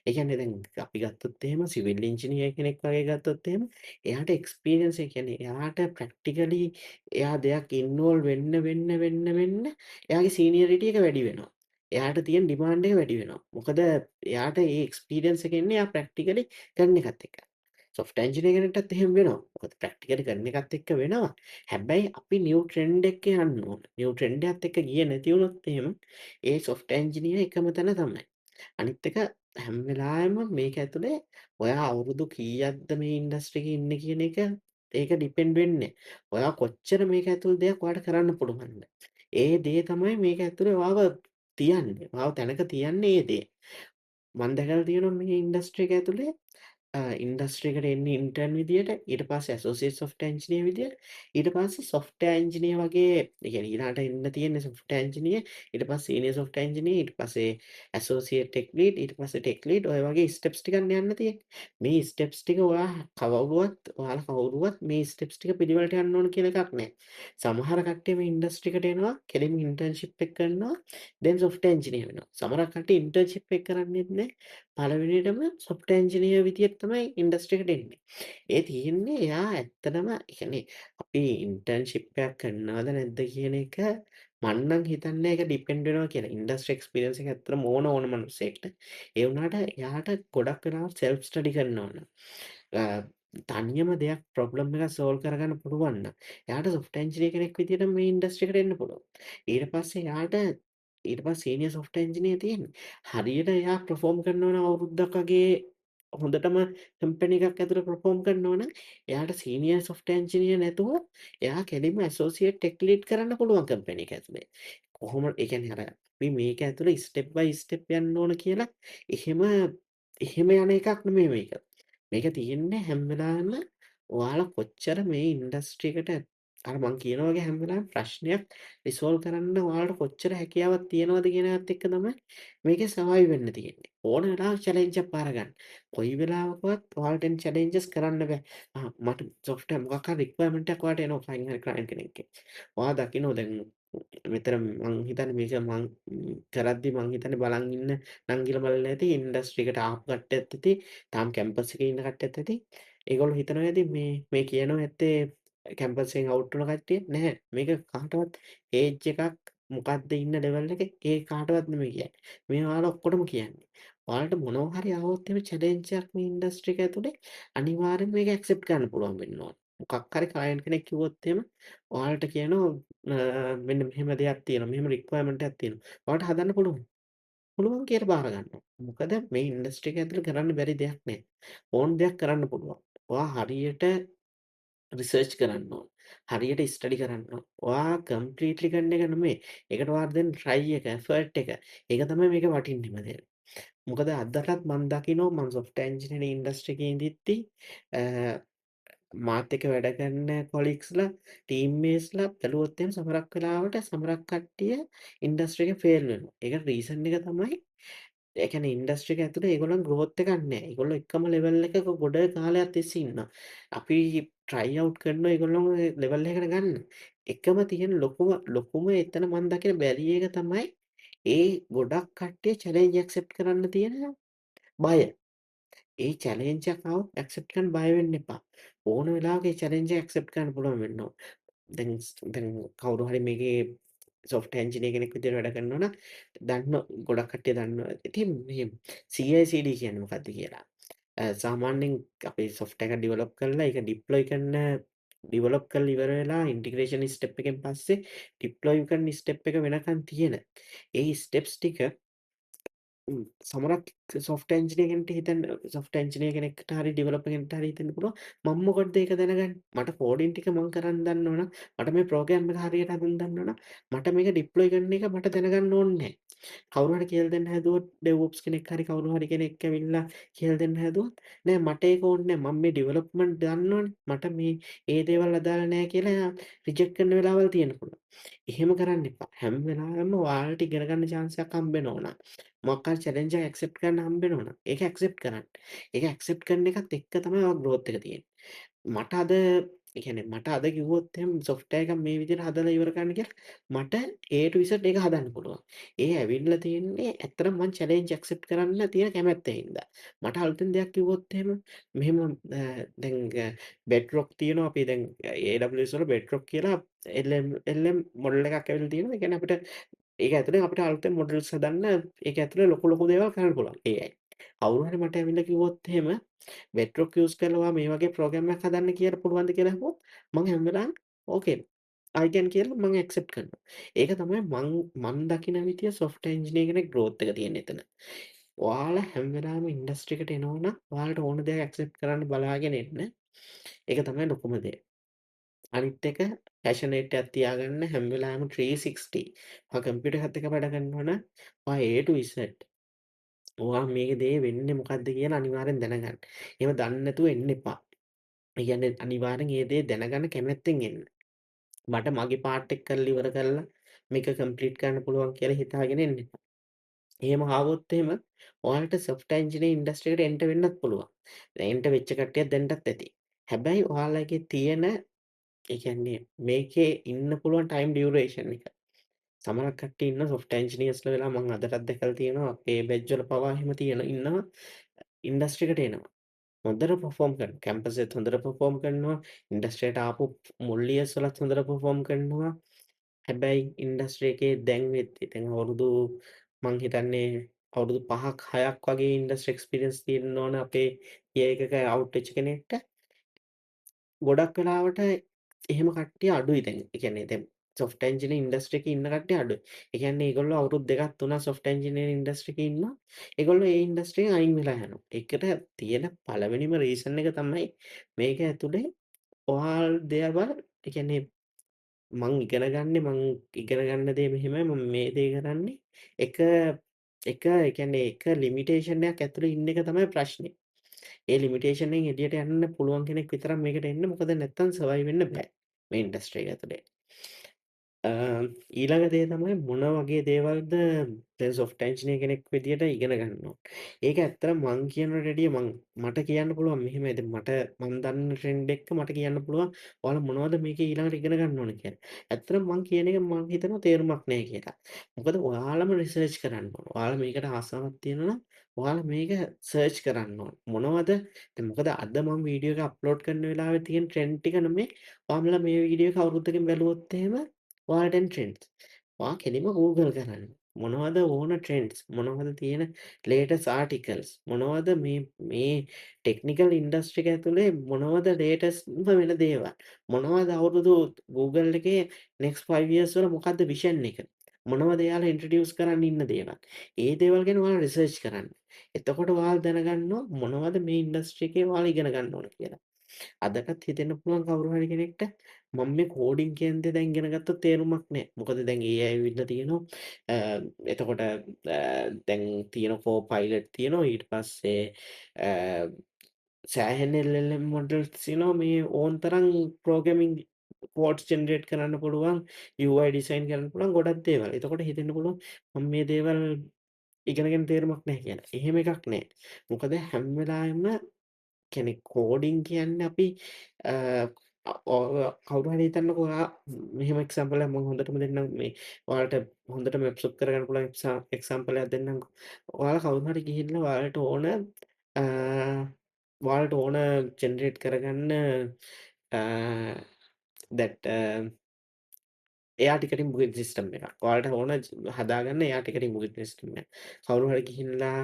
ඒ කියන්නේ දැන් අපි ගත්තොත් එහෙම සිවිල් ඉන්ජිනියර් කෙනෙක් වගේ ගත්තොත් එහෙම එයාට එක්ස්පීරියන්ස් ඒ කියන්නේ එයාට ප්‍රැක්ටිකලි එයා දෙයක් ඉන්වෝල්ව් වෙන්න එයාගේ සීනියරිටි එක වැඩි වෙනවා. එයාට තියෙන ඩිමාන්ඩ් එක වැඩි වෙනවා. මොකද එයාට ඒ එක්ස්පීරියන්ස් එක එන්නේ එයා ප්‍රැක්ටිකලි කරන එකත් එක්ක. සොෆ්ට්වෙයාර් එන්ජිනියර් කෙනෙක්ටත් එහෙම වෙනවා. මොකද ප්‍රැක්ටිකලි කරන එකත් එක්ක වෙනවා. හැබැයි අපි නිව් ට්‍රෙන්ඩ් එකේ යන්න ඕන. නිව් ට්‍රෙන්ඩ් එකත් එක්ක ගියේ නැති වුණොත් එහෙම ඒ සොෆ්ට්වෙයාර් එන්ජිනියර් එකම තැන තමයි. අනිත් එක හැම වෙලාවෙම මේක ඇතුලේ ඔයා අවුරුදු කීයක්ද මේ ඉන්ඩස්ට්‍රි එකේ ඉන්නේ කියන එක ඒක ඩිපෙන්ඩ් වෙන්නේ. ඔයා කොච්චර මේක ඇතුලේ දෙයක් ඔයාට කරන්න පුළුවන්ද? ඒ දේ තමයි මේක ඇතුලේ ඔයාව තියන්නේ. ඔයාව තැනක තියන්නේ ඒ දේ. මම දැකලා තියෙනවා මේ ඉන්ඩස්ට්‍රි එක ඇතුලේ ඉන්ඩස්ට්‍රි එකට එන්නේ ඉන්ටර්න් විදියට, ඊට පස්සේ ඇසෝසියේට් සොෆ්ට්වෙයාර් ඉන්ජිනියර් විදියට, ඊට පස්සේ සොෆ්ට්වෙයාර් ඉන්ජිනියර් වගේ ඒ කියන්නේ ඊළාට එන්න තියෙන්නේ සොෆ්ට්වෙයාර් ඉන්ජිනියර්, ඊට පස්සේ සීනියර් සොෆ්ට්වෙයාර් ඉන්ජිනියර්, ඊට පස්සේ ඇසෝසියේට් ටෙක් ලීඩ්, ඊට පස්සේ ටෙක් ලීඩ් ඔය වගේ ස්ටෙප්ස් ටිකක් යන්න තියෙන්නේ. මේ ස්ටෙප්ස් ටික ඔයාලා කවුරුවත් මේ ස්ටෙප්ස් ටික පිළිවෙලට යන්න ඕන කියලා එකක් නැහැ. සමහර කට්ටිය මේ ඉන්ඩස්ට්‍රි එකට එනවා, කෙලින්ම ඉන්ටර්න්ෂිප් එක කරනවා, දැන් සොෆ්ට්වෙයාර් ඉන්ජිනියර් වෙනවා. සමහර කට්ටිය ඉන්ටර්න්ෂිප් එක කරන්නේත් නැහැ. පළවෙනියටම සොෆ්ට්වෙයාර් එන්ජිනියර් විදියට තමයි ඉන්ඩස්ට්‍රි එකට එන්නේ. ඒ තියෙන්නේ එයා ඇත්තටම ඒ කියන්නේ අපි ඉන්ටර්න්ෂිප් එකක් කරනවද නැද්ද කියන එක මං නම් හිතන්නේ ඒක ඩිපෙන්ඩ් වෙනවා කියලා. ඉන්ඩස්ට්‍රි එක්ස්පීරියන්ස් එක ඇත්තටම ඕන මනුස්සයෙක්ට. ඒ වුණාට එයාට ගොඩක් වෙලාවට සෙල්ෆ් ස්ටඩි කරන්න ඕන. අ තනියම දෙයක් ප්‍රොබ්ලම් එකක් සෝල්ව් කරගන්න පුළුවන් නම් එයාට සොෆ්ට්වෙයාර් එන්ජිනියර් කෙනෙක් විදියට මේ ඉන්ඩස්ට්‍රි එකට එන්න පුළුවන්. ඊට පස්සේ ඊට පස්සේ සීනියර් සොෆ්ට්වෙයාර් එන්ජිනියර් තියෙන්නේ. හරියට එයා පර්ෆෝම් කරනවා නම් අවුරුද්දක් වගේ හොඳටම කම්පැනි එකක් ඇතුළේ පර්ෆෝම් කරනවා නම් එයාට සීනියර් සොෆ්ට්වෙයාර් එන්ජිනියර් නැතුව එයා කෙලින්ම ඇසෝසියේට් ටෙක් ලීඩ් කරන්න පුළුවන් කම්පැනි එක ඇතුලේ. කොහොම ඒ කියන්නේ අර අපි මේක ඇතුලේ ස්ටෙප් බයි ස්ටෙප් යන්න ඕන කියලා එහෙම යන එකක් නෙමෙයි මේක. මේක තියෙන්නේ හැම වෙලාවෙම ඔයාලා කොච්චර මේ ඉන්ඩස්ට්‍රි එකට අර මං කියන වගේ හැම වෙලාවෙම ප්‍රශ්නයක් රිසෝල්ව් කරන්න ඔයාලට කොච්චර හැකියාවක් තියෙනවද කියන එකත් එක්ක තමයි මේකේ සර්වයිව් වෙන්න තියෙන්නේ. ඕන වෙලාවක චැලෙන්ජ් එකක් පාර ගන්න. කොයි වෙලාවකවත් ඔයාලට එන චැලෙන්ජස් කරන්න බෑ. මට සොෆ්ට්වෙයාර් මොකක් හරි රික්වයර්මන්ට් එකක් ඔයාලට එනවා කයින් හරි ක්ලයන්ට් කෙනෙක්ගෙන්. ඔයා දකිනවා දැන් මෙතන මං හිතන්නේ මේක කරද්දි මං හිතන්නේ බලන් ඉන්න නංගිලා මල්ලා ඇති ඉන්ඩස්ට්‍රි එකට ආපු කට්ටියත් ඇති තාම කැම්පස් එකේ ඉන්න කට්ටියත් ඇති. ඒගොල්ලෝ හිතනවා ඇති මේ කියනවා ඇත්තේ කැම්පස් එකෙන් අවුට් වුණ කට්ටිය නැහැ. මේක කාටවත් ඒජ් එකක් මොකද්ද ඉන්න ලෙවල් එක ඒ කාටවත් නෙමෙයි කියන්නේ. මේ ඔයාලා ඔක්කොටම කියන්නේ. ඔයාලට මොනවා හරි ආවොත් එහෙම චැලෙන්ජ් එකක් මේ ඉන්ඩස්ට්‍රි එක ඇතුලේ අනිවාර්යෙන්ම මේක ඇක්සෙප්ට් කරන්න පුළුවන් වෙන්න ඕන. මොකක් හරි ක්ලයන්ට් කෙනෙක් කිව්වොත් එහෙම ඔයාලට කියනවා මෙන්න මෙහෙම දෙයක් තියෙනවා. මෙහෙම රික්වයර්මන්ට් එකක් තියෙනවා. ඔයාලට හදන්න පුළුවන්. පුළුවන් කියලා බාර ගන්නවා. මොකද මේ ඉන්ඩස්ට්‍රි එක ඇතුලේ කරන්න බැරි දෙයක් නෑ. ඕන දෙයක් කරන්න පුළුවන්. ඔයා හරියට රිසර්ච් කරන්න ඕන. හරියට ස්ටඩි කරන්න ඕන. ඔයා කම්ප්ලීට්ලි කරන එක නෙමෙයි. ඒකට ඔයාට දෙන try එක, effort එක. ඒක තමයි මේක වටින්නේම දේ. මොකද අදටත් මම දකිනවා මම software engineering industry එකේ ඉඳිද්දි අ මාත් එක්ක වැඩ කරන කොලීග්ස්ලා, ටීම්මේට්ස්ලා බැලුවොත් එහෙම සමහරක් කට්ටිය ඉන්ඩස්ට්‍රි එකේ ෆේල් වෙනවා. ඒකට රීසන් එක තමයි ඒ කියන්නේ ඉන්ඩස්ට්‍රි එක ඇතුලේ ඒගොල්ලන් growth එකක් නැහැ. ඒගොල්ලෝ එකම ලෙවල් එකක ගොඩ කාලයක් තිස්සේ ඉන්නවා. අපි try out කරනවා ඒගොල්ලන්ව ලෙවල් එකකට ගන්න. එකම තියෙන ලොකුම එතන මම දකින බැරියර් එක තමයි ඒ ගොඩක් කට්ටිය චැලෙන්ජ් ඇක්සෙප්ට් කරන්න තියෙන බය. ඒ චැලෙන්ජ් එකක් ආවොත් ඇක්සෙප්ට් කරන්න බය වෙන්න එපා. ඕන වෙලාවක ඒ චැලෙන්ජ් එක ඇක්සෙප්ට් කරන්න පුළුවන් වෙන්න ඕන. දැන් කවුරු හරි මේකේ සොෆ්ට්වෙයාර් එන්ජිනියර් කෙනෙක් විදිහට වැඩ කරනවා නම් ගොඩක් කට්ටිය දන්නවා. ඉතින් මේ CI/CD කියන්නේ මොකක්ද කියලා. සාමාන්‍යයෙන් අපි සොෆ්ට්වෙයාර් එකක් ඩෙවලොප් කරලා ඒක ඩෙවලොප් කරලා ඉවර වෙලා ඉන්ටිග්‍රේෂන් ස්ටෙප් එකෙන් පස්සේ ඩිප්ලොයි කරන ස්ටෙප් එක වෙනකන් තියෙන. ඒ ස්ටෙප්ස් ටික සමහරක් සොෆ්ට්වෙයාර් එන්ජිනියර් කෙනෙක්ට හිතන්න සොෆ්ට්වෙයාර් එන්ජිනියර් කෙනෙක්ට හරි ඩෙවලොපර් කෙනෙක්ට හරි හිතෙන්න පුළුවන් මම මොකටද ඒක දැනගන්නේ මට කෝඩින් ටික මම කරන් දන්නවනම් මට මේ ප්‍රෝග්‍රෑම් එක හරියට හදන්න දන්නවනම් මට මේක ඩිප්ලොයි කරන එක මට දැනගන්න ඕනේ නැහැ කවුරු හරි කියලා දෙන්න හැදුවොත් DevOps කෙනෙක් හරි කවුරු හරි කෙනෙක් ඇවිල්ලා කියලා දෙන්න හැදුවොත් නෑ මට ඒක ඕනේ නෑ මම මේ ඩෙවලොප්මන්ට් දන්නවනේ මට මේ ඒ දේවල් අදාළ නෑ කියලා රිජෙක්ට් කරන වෙලාවල් තියෙන්න පුළුවන් එහෙම කරන්න එපා හැම වෙලාවෙම ඔයාලට ඉගෙන ගන්න chance එකක් හම්බ වෙනවා නම් මොකක් හරි චැලෙන්ජ් එකක් ඇක්සෙප්ට් කරන්න හම්බ වෙනවා නම් ඒක ඇක්සෙප්ට් කරන්න. ඒක ඇක්සෙප්ට් කරන එකත් එක්ක තමයි ඔය growth එක තියෙන්නේ. මට අද ඒ කියන්නේ මට අද කිව්වොත් එහෙනම් සොෆ්ට්වෙයාර් එකක් මේ විදිහට හදලා ඉවර කරන්න කියලා මට A to Z ඒක හදන්න පුළුවන්. ඒ ඇවිල්ලා තියෙන්නේ ඇත්තටම මම චැලෙන්ජ් ඇක්සෙප්ට් කරන්න තියෙන කැමැත්තෙන් හින්දා. මට අලුතෙන් දෙයක් කිව්වොත් එහෙම මෙහෙම දැන් බෙඩ්රොක් තියෙනවා අපි දැන් AWS වල බෙඩ්රොක් කියලා LM මොඩල් එකක් ඇවිල්ලා තියෙනවා. ඒ කියන්නේ අපිට ඒක ඇතුලේ අපිට අලුතෙන් මොඩල්ස් හදන්න ඒක ඇතුලේ ලොකු දේවල් කරන්න පුළුවන් AI. කවුරු හරි මට ඇවිල්ලා කිව්වොත් එහෙම බෙඩ්රොක් යූස් කරලා ඔයා මේ වගේ ප්‍රෝග්‍රෑම් එකක් හදන්න කියලා පුළුවන්ද කියලා අහුවොත් මම හැම වෙලාවෙම ඕකේ I can කියලා මම ඇක්සෙප්ට් කරනවා. ඒක තමයි මං දකින විදිය සොෆ්ට්වෙයාර් එන්ජිනියර් කෙනෙක් growth එක තියෙන එතන. ඔයාලා හැම වෙලාවෙම ඉන්ඩස්ට්‍රි එකට එනවා නම් ඔයාලට ඕන දෙයක් ඇක්සෙප්ට් කරන්න බලාගෙන එන්න. ඒක තමයි ලොකුම දේ. අනිත් එක පැෂනේට් එකක් තියාගන්න හැම වෙලාවෙම 360. ඔයා කම්පියුටර් එකත් එක්ක වැඩ කරනවා නම් ඔයා A to Z ඔයා මේ දේ වෙන්නේ මොකද්ද කියලා අනිවාර්යෙන් දැනගන්න. එහෙම දන්නේ නැතුව එන්න එපා. ඒ කියන්නේ අනිවාර්යෙන් ඒ දේ දැනගන්න කැමැත්තෙන් එන්න. මට මගේ පාර්ට් එක කරලා ඉවර කරලා මේක කම්ප්ලීට් කරන්න පුළුවන් කියලා හිතාගෙන එන්න එපා. එහෙම ආවොත් එහෙම ඔයාලට සොෆ්ට්වෙයාර් ඉන්ජිනියරින් ඉන්ඩස්ට්‍රි එකට එන්ටර් වෙන්නත් පුළුවන්. එන්ටර් වෙච්ච කට්ටියක් දැනටත් ඇති. හැබැයි ඔයාලගේ තියෙන ඒ කියන්නේ මේකේ ඉන්න පුළුවන් ටයිම් ඩියුරේෂන් එක. සමහර කට්ටිය ඉන්න සොෆ්ට්වෙයාර් ඉන්ජිනියර්ස්ලා වෙලා මම අදටත් දැකලා තියෙනවා අපේ බැච් වල පවා එහෙම ඉන්නවා ඉන්ඩස්ට්‍රි එකට එනවා. හොඳට පර්ෆෝම් කරනවා. කැම්පස් එකත් හොඳට පර්ෆෝම් කරනවා. ඉන්ඩස්ට්‍රියට ආපු මුල් ඉයර්ස් වලත් හොඳට පර්ෆෝම් කරනවා. හැබැයි ඉන්ඩස්ට්‍රි එකේ දැන් වෙද්දි දැන් අවුරුදු මං හිතන්නේ අවුරුදු 5ක් 6ක් වගේ ඉන්ඩස්ට්‍රි එක්ස්පීරියන්ස් තියෙන්න ඕන අපේ ඉයර් එකක අවුට් වෙච්ච කෙනෙක්ට. ගොඩක් වෙලාවට එහෙම කට්ටිය අඩුයි දැන්. ඒ කියන්නේ දැන් සොෆ්ට්වෙයාර් එන්ජිනියරින් ඉන්ඩස්ට්‍රි එකේ ඉන්න කට්ටිය අඩුයි. ඒ කියන්නේ ඒගොල්ලෝ අවුරුදු 2ක් 3ක් සොෆ්ට්වෙයාර් එන්ජිනියරින් ඉන්ඩස්ට්‍රි එකේ ඉන්නවා. ඒගොල්ලෝ ඒ ඉන්ඩස්ට්‍රියෙන් අයින් වෙලා යනවා. ඒකට තියෙන පළවෙනිම රීසන් එක තමයි මේක ඇතුලේ ඔයාල් දේවල් ඒ කියන්නේ මං ඉගෙන ගන්න දේ මෙහෙමයි මම මේ දේ කරන්නේ එක ඒ කියන්නේ එක ලිමිටේෂන් එකක් ඇතුලේ ඉන්න එක තමයි ප්‍රශ්නේ. ඒ ලිමිටේෂන් එකෙන් එළියට යන්න පුළුවන් කෙනෙක් විතරක් මේකට එන්න. මොකද නැත්තම් සර්වයිව් වෙන්න බෑ මේ ඉන්ඩස්ට්‍රි එක ඇතුලේ. අ ඊළඟ දේ තමයි මොන වගේ දේවල්ද දැන් සොෆ්ට්වෙයාර් එන්ජිනියර් කෙනෙක් විදියට ඉගෙන ගන්න ඕන. ඒක ඇත්තටම මං කියනවට වැඩිය මට කියන්න පුළුවන් මෙහෙමයි. දැන් මං දන්න ට්‍රෙන්ඩ් එක මට කියන්න පුළුවන් ඔයාලා මොනවද මේකේ ඊළඟට ඉගෙන ගන්න ඕන කියලා. ඇත්තටම මං කියන එක මං හිතනවා තේරුමක් නැහැ කියලා. මොකද ඔයාලම රිසර්ච් කරන්න ඕන. ඔයාලා මේකට ආසාවක් තියෙනවා නම් ඔයාලා මේක සර්ච් කරන්න ඕන. මොනවද දැන් මොකද අද මම වීඩියෝ එක අප්ලෝඩ් කරන වෙලාවේ තියෙන ට්‍රෙන්ඩ් ටික නෙමෙයි. ඔයාලා මේ වීඩියෝ එක අවුරුද්දකින් බැලුවොත් එහෙම ඔයාලට එන ට්‍රෙන්ඩ්ස්. ඔයා කෙලින්ම Google කරන්න. මොනවද ඕන ට්‍රෙන්ඩ්ස්? මොනවද තියෙන ලේටස්ට් ආටිකල්ස්? මොනවද මේ ටෙක්නිකල් ඉන්ඩස්ට්‍රි එක ඇතුලේ මොනවද ලේටස්ට්ම වෙන දේවල්? මොනවද අවුරුදු Google එකේ next 5 years වල මොකද්ද විෂන් එක? මොනවද එයාලා ඉන්ට්‍රොඩියුස් කරන්න ඉන්න දේවල්? ඒ දේවල් ගැන ඔයාලා රිසර්ච් කරන්න. එතකොට ඔයාලා දැනගන්නවා මොනවද මේ ඉන්ඩස්ට්‍රි එකේ ඔයාලා ඉගෙන ගන්න ඕන කියලා. අදටත් හිතෙන්න පුළුවන් කවුරු හරි කෙනෙක්ට මම මේ කෝඩින් කියන දේ දැන් ඉගෙන ගත්තොත් තේරුමක් නැහැ. මොකද දැන් AI ඇවිල්ලා තියෙනවා. එතකොට දැන් තියෙන කෝපයිලට් තියෙනවා. ඊට පස්සේ සෑහෙන LLM මොඩල්ස් තියෙනවා. මේ ඕන තරම් ප්‍රෝග්‍රෑමින් කෝඩ්ස් ජෙනරේට් කරන්න පුළුවන්. UI ඩිසයින් කරන්න පුළුවන් ගොඩක් දේවල්. එතකොට හිතෙන්න පුළුවන් මම මේ දේවල් ඉගෙනගෙන තේරුමක් නැහැ කියලා. එහෙම එකක් නැහැ. මොකද හැම වෙලාවෙම කියන්නේ කෝඩින් කියන්නේ අපි අ කවුරු හරි හිතන්නකෝ ඔයා මෙහෙම එක්සැම්පල් එකක් මම හොඳටම දෙන්නම් මේ ඔයාලට හොඳටම ඇබ්සොර්බ් කරගන්න පුළුවන් එක්සැම්පල් එකක් දෙන්නම්කෝ. ඔයාලා කවුරු හරි ගිහිල්ලා ඔයාලට ඕන ජෙනරේට් කරගන්න that එයා ටිකටින් බුකින් සිස්ටම් එකක්. ඔයාලට ඕන හදාගන්න එයා ටිකටින් බුකින් සිස්ටම් එකක්. කවුරු හරි ගිහිල්ලා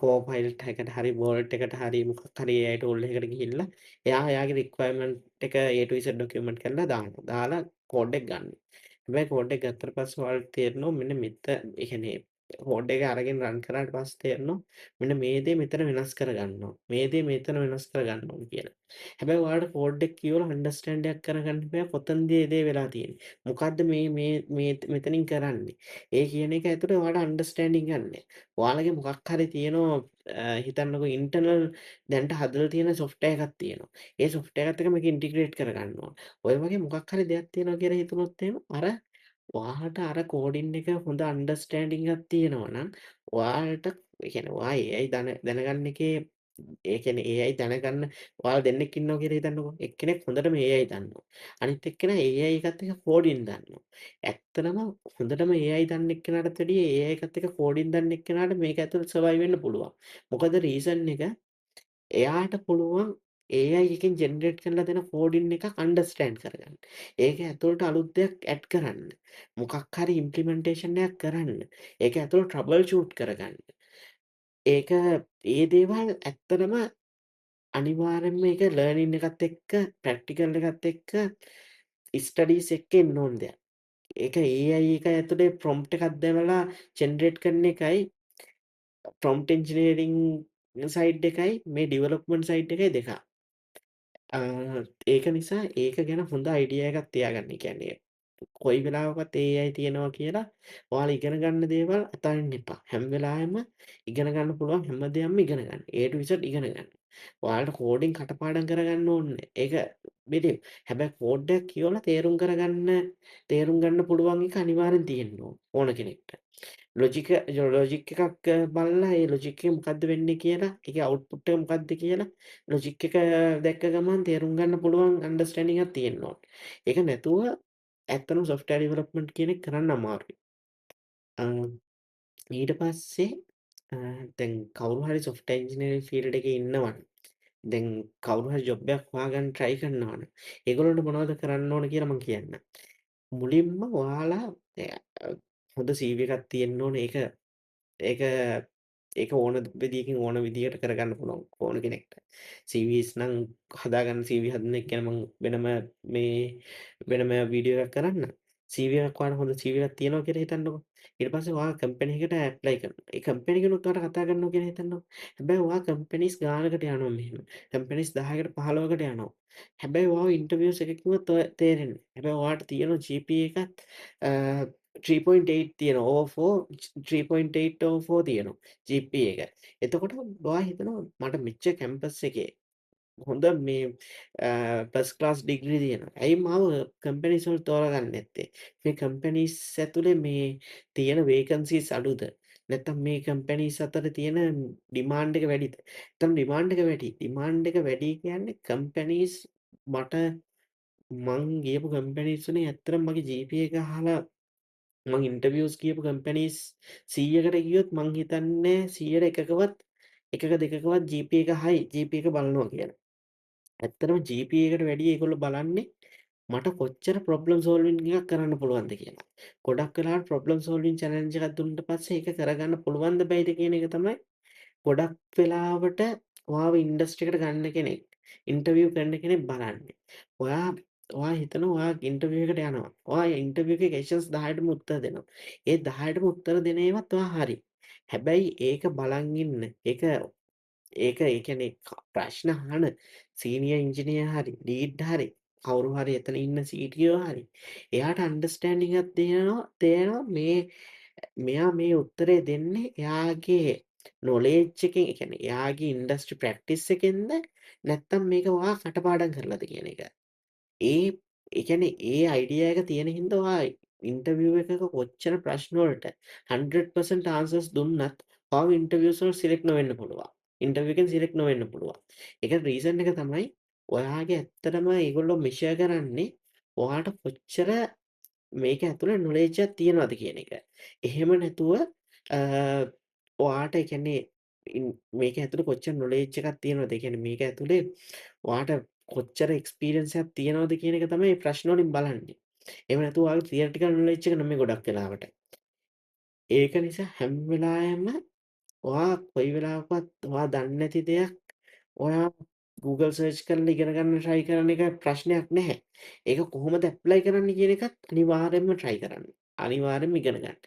කෝපයිලට් එකට හරි වෝල්ට් එකට හරි මොකක් හරි AI ටූල් එකකට ගිහිල්ලා එයා එයාගේ රික්වයර්මන්ට් එක A to Z ඩොකියුමන්ට් කරලා දානවා. දාලා කෝඩ් එක ගන්නවා. හැබැයි කෝඩ් එක ගත්තට පස්සේ ඔයාලට තේරෙනවා මෙන්න ඒ කියන්නේ කෝඩ් එක අරගෙන රන් කරාට පස්සේ තේරෙනවා මෙන්න මේ දේ මෙතන වෙනස් කරගන්න ඕන. මේ දේ මෙතන වෙනස් කරගන්න ඕන කියලා. හැබැයි ඔයාලට කෝඩ් එක කියවලා අන්ඩර්ස්ටෑන්ඩ් එකක් කරගන්න බෑ කොතනද මේ දේ වෙලා තියෙන්නේ. මොකද්ද මේ මෙතනින් කරන්නේ. ඒ කියන එක ඇතුලේ ඔයාලට අන්ඩර්ස්ටෑන්ඩින් ගන්න. ඔයාලගේ මොකක් හරි තියෙනවා හිතන්නකෝ ඉන්ටර්නල් දැනට හදලා තියෙන සොෆ්ට්වෙයාර් එකක් තියෙනවා. ඒ සොෆ්ට්වෙයාර් එකත් එක්ක මේක ඉන්ටිග්‍රේට් කරගන්න ඕන. ඔය වගේ මොකක් හරි දෙයක් තියෙනවා කියලා හිතුනොත් එහෙම ඔයාලට අර කෝඩින් එක හොඳ අන්ඩර්ස්ටෑන්ඩින් එකක් තියෙනවා නම් ඔයාලට ඒ කියන්නේ ඔයා AI දැනගන්න එකේ ඒ කියන්නේ AI දැනගන්න ඔයාලා දෙන්නෙක් ඉන්නවා කියලා හිතන්නකෝ. එක්කෙනෙක් හොඳටම AI දන්නවා. අනිත් එක්කෙනා AI එකත් එක්ක කෝඩින් දන්නවා. ඇත්තටම හොඳටම AI දන්න එක්කෙනාටත් වැඩිය AI එකත් එක්ක කෝඩින් දන්න එක්කෙනාට මේක ඇතුළේ සර්වයිව් වෙන්න පුළුවන්. මොකද රීසන් එක එයාට පුළුවන් AI එකෙන් ජෙනරේට් කරලා දෙන කෝඩින් එකක් අන්ඩර්ස්ටෑන්ඩ් කරගන්න. ඒක ඇතුළට අලුත් දෙයක් ඇඩ් කරන්න. මොකක් හරි ඉම්ප්ලිමන්ටේෂන් එකක් කරන්න. ඒක ඇතුළට ට්‍රබල් ෂූට් කරගන්න. ඒක ඒ දේවල් ඇත්තටම අනිවාර්යෙන්ම ඒක ලර්නින් එකත් එක්ක ප්‍රැක්ටිකල් එකත් එක්ක ස්ටඩීස් එක්ක එන්න ඕන දෙයක්. ඒක AI එක ඇතුලේ ප්‍රොම්ප්ට් එකක් දැමලා ජෙනරේට් කරන එකයි ප්‍රොම්ප්ට් එන්ජිනියරින් සයිඩ් එකයි මේ ඩෙවලොප්මන්ට් සයිඩ් එකයි දෙකක්. අ ඒක නිසා ඒක ගැන හොඳ අයිඩියා එකක් තියාගන්න. ඒ කියන්නේ කොයි වෙලාවකත් AI තියෙනවා කියලා ඔයාලා ඉගෙන ගන්න දේවල් අතාරින්න එපා. හැම වෙලාවෙම ඉගෙන ගන්න පුළුවන් හැම දෙයක්ම ඉගෙන ගන්න. A to Z ඉගෙන ගන්න. ඔයාලට කෝඩින් කටපාඩම් කරගන්න ඕනේ නෑ. ඒක බෙදෙමු. හැබැයි කෝඩ් එකක් කියවලා තේරුම් ගන්න පුළුවන් එක අනිවාර්යෙන් තියෙන්න ඕන කෙනෙක්ට. ලොජික් එකක් බලලා ඒ ලොජික් එක මොකද්ද වෙන්නේ කියලා, ඒකේ අවුට්පුට් එක මොකද්ද කියලා ලොජික් එක දැක්ක ගමන් තේරුම් ගන්න පුළුවන් අන්ඩර්ස්ටෑන්ඩින් එකක් තියෙන්න ඕනේ. ඒක නැතුව ඇත්තටම සොෆ්ට්වෙයාර් ඩෙවලොප්මන්ට් කියන එක කරන්න අමාරුයි. අ ඊට පස්සේ දැන් කවුරු හරි සොෆ්ට්වෙයාර් ඉන්ජිනියරින් ෆීල්ඩ් එකේ ඉන්නවනම්, දැන් කවුරු හරි ජොබ් එකක් හොයාගන්න try කරනවනම්, ඒගොල්ලන්ට මොනවද කරන්න ඕන කියලා මම කියන්නම්. මුලින්ම ඔයාලා හොඳ CV එකක් තියෙන්න ඕනේ. ඒක ඒක ඕන විදිහකින් ඕන විදිහට කරගන්න පුළුවන් ඕන කෙනෙක්ට. CVs නම් හදාගන්න CV හදන එක ගැන මම වෙනම වීඩියෝ එකක් කරන්නම්. CV එකක් ඔයාලා හොඳ CV එකක් තියෙනවා කියලා හිතන්නකෝ. ඊට පස්සේ ඔයා කම්පැනි එකට ඇප්ලයි කරනවා. ඒ කම්පැනි කෙනුත් ඔයාලට කතා කරනවා කියලා හිතන්නකෝ. හැබැයි ඔයා කම්පැනිස් ගානකට යනවා මෙහෙම. කම්පැනිස් 10කට 15කට යනවා. හැබැයි ඔයාව ඉන්ටර්වියුස් එකකින්වත් තේරෙන්නේ නැහැ. හැබැයි ඔයාට තියෙන GPA එකත් 3.8 තියෙනවා. ඕවර් 4 3.8 ඕවර් 4 තියෙනවා GPA එක. එතකොට ඔයා හිතනවා මට මෙච්චර කැම්පස් එකේ හොඳ මේ ෆස්ට් ක්ලාස් ඩිග්‍රී තියෙනවා. ඇයි මාව කම්පැනිස් වලට තෝරගන්නේ නැත්තේ? මේ කම්පැනිස් ඇතුලේ මේ තියෙන වේකන්සීස් අඩුද? නැත්නම් මේ කම්පැනිස් අතර තියෙන ඩිමාන්ඩ් එක වැඩිද? නැත්නම් ඩිමාන්ඩ් එක වැඩි. ඩිමාන්ඩ් එක වැඩි කියන්නේ කම්පැනිස් මට මං ගියපු කම්පැනිස් වලින් ඇත්තටම මගේ GPA එක අහලා මං ඉන්ටර්වියුස් කියපු කම්පැනිස් 100කට ගියොත් මං හිතන්නේ 100ට එකක දෙකකවත් GPA එක හයි GPA එක බලනවා කියලා. ඇත්තටම GPA එකට වැඩිය ඒගොල්ලෝ බලන්නේ මට කොච්චර ප්‍රොබ්ලම් සෝල්වින් එකක් කරන්න පුළුවන්ද කියලා. ගොඩක් වෙලාවට ප්‍රොබ්ලම් සෝල්වින් චැලෙන්ජ් එකක් දුන්නට පස්සේ ඒක කරගන්න පුළුවන්ද බැයිද කියන එක තමයි ගොඩක් වෙලාවට ඔයාව ඉන්ඩස්ට්‍රි එකට ගන්න කෙනෙක්, ඉන්ටර්වියු කරන කෙනෙක් බලන්නේ. ඔයා ඔයා හිතනවා ඔයා ඉන්ටර්වියු එකට යනවා. ඔයා ඉන්ටර්වියු එකේ ක්වෙස්චන්ස් 10ටම උත්තර දෙනවා. ඒ 10ටම උත්තර දෙන ඒවාත් ඔයා හරි. හැබැයි ඒක බලන් ඉන්න. ඒක ඒ කියන්නේ ප්‍රශ්න අහන සීනියර් ඉංජිනේර් හරි, ලීඩ් හරි, කවුරු හරි එතන ඉන්න CTO හරි. එයාට අන්ඩර්ස්ටෑන්ඩින්ග් එකක් තේරෙනවා මෙයා මේ උත්තරේ දෙන්නේ එයාගේ නොලෙජ් එකෙන්, ඒ කියන්නේ එයාගේ ඉන්ඩස්ට්‍රි ප්‍රැක්ටිස් එකෙන්ද නැත්නම් මේක ඔයා කටපාඩම් කරලාද කියන එක. ඒ ඒ කියන්නේ ඒ අයිඩියා එක තියෙන හින්දා ඔයා ඉන්ටර්විව් එකක කොච්චර ප්‍රශ්න වලට 100% ආන්සර්ස් දුන්නත් ඔයාව ඉන්ටර්විව්ස් වල සිලෙක්ට් නොවෙන්න පුළුවන්. ඉන්ටර්විව් එකෙන් සිලෙක්ට් නොවෙන්න පුළුවන්. ඒකට රීසන් එක තමයි ඔයාගේ ඇත්තටම ඒගොල්ලෝ මෙෂර් කරන්නේ ඔයාට කොච්චර මේක ඇතුළේ නොලෙජ් එකක් තියෙනවද කියන එක. එහෙම නැතුව අ ඔයාට ඒ කියන්නේ මේක ඇතුළේ කොච්චර නොලෙජ් එකක් තියෙනවද? ඒ කියන්නේ මේක ඇතුළේ ඔයාට කොච්චර එක්ස්පීරියන්ස් එකක් තියෙනවද කියන එක තමයි ප්‍රශ්න වලින් බලන්නේ. එහෙම නැතුව ඔයාගේ තියරිටිකල් නොලෙජ් එක නෙමෙයි ගොඩක් වෙලාවට. ඒක නිසා හැම වෙලාවෙම ඔයා කොයි වෙලාවකවත් ඔයා දන්නේ නැති දෙයක් ඔයා Google සර්ච් කරලා ඉගෙන ගන්න try කරන එක ප්‍රශ්නයක් නැහැ. ඒක කොහොමද ඇප්ලයි කරන්නේ කියන එකත් අනිවාර්යෙන්ම try කරන්න. අනිවාර්යෙන්ම ඉගෙන ගන්න.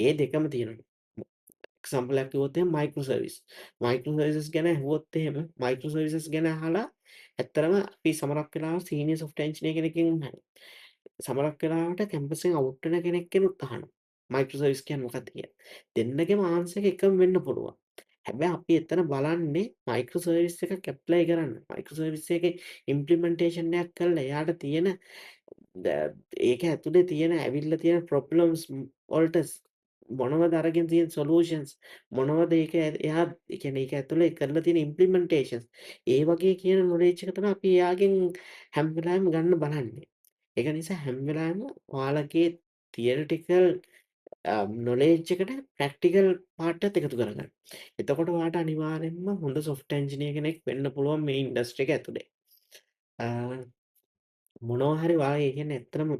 ඒ දෙකම තියෙනවා. එක්සැම්පල් එකක් කිව්වොත් එහෙම මයික්‍රෝ සර්විස්. මයික්‍රෝ සර්විසස් ගැන ඇහුවොත් එහෙම මයික්‍රෝ සර්විසස් ගැන අහලා ඇත්තටම අපි සමහරක් වෙලාවට සීනියර් සොෆ්ට්වෙයාර් එන්ජිනියර් කෙනෙක්ගෙන් අහනවා. සමහරක් වෙලාවට කැම්පස් එකෙන් අවුට් වෙන කෙනෙක්ගෙනුත් අහනවා. මයික්‍රෝ සර්විස් කියන්නේ මොකක්ද කියලා. දෙන්නගෙම ආන්සර් එක එකම වෙන්න පුළුවන්. හැබැයි අපි එතන බලන්නේ මයික්‍රෝ සර්විස් එකක් ඇප්ලයි කරන්න. මයික්‍රෝ සර්විස් එකේ ඉම්ප්ලිමන්ටේෂන් එකක් කරලා එයාට තියෙන ඒක ඇතුලේ තියෙන ඇවිල්ලා තියෙන ප්‍රොබ්ලම්ස් වලට මොනවද අරගෙන තියෙන සොලියුෂන්ස් මොනවද ඒක එයා ඒ කියන්නේ ඒක ඇතුලේ කරලා තියෙන ඉම්ප්ලිමන්ටේෂන්ස් ඒ වගේ කියන නොලෙජ් එක තමයි අපි එයාගෙන් හැම වෙලාවෙම ගන්න බලන්නේ. ඒක නිසා හැම වෙලාවෙම ඔයාලගේ තියරිටිකල් නොලෙජ් එකට ප්‍රැක්ටිකල් පාර්ට් එකත් එකතු කරගන්න. එතකොට ඔයාට අනිවාර්යෙන්ම හොඳ සොෆ්ට්වෙයාර් ඉංජිනේර කෙනෙක් වෙන්න පුළුවන් මේ ඉන්ඩස්ට්‍රි එක ඇතුලේ. අ මොනවා හරි ඔයාලා ඒ කියන්නේ ඇත්තටම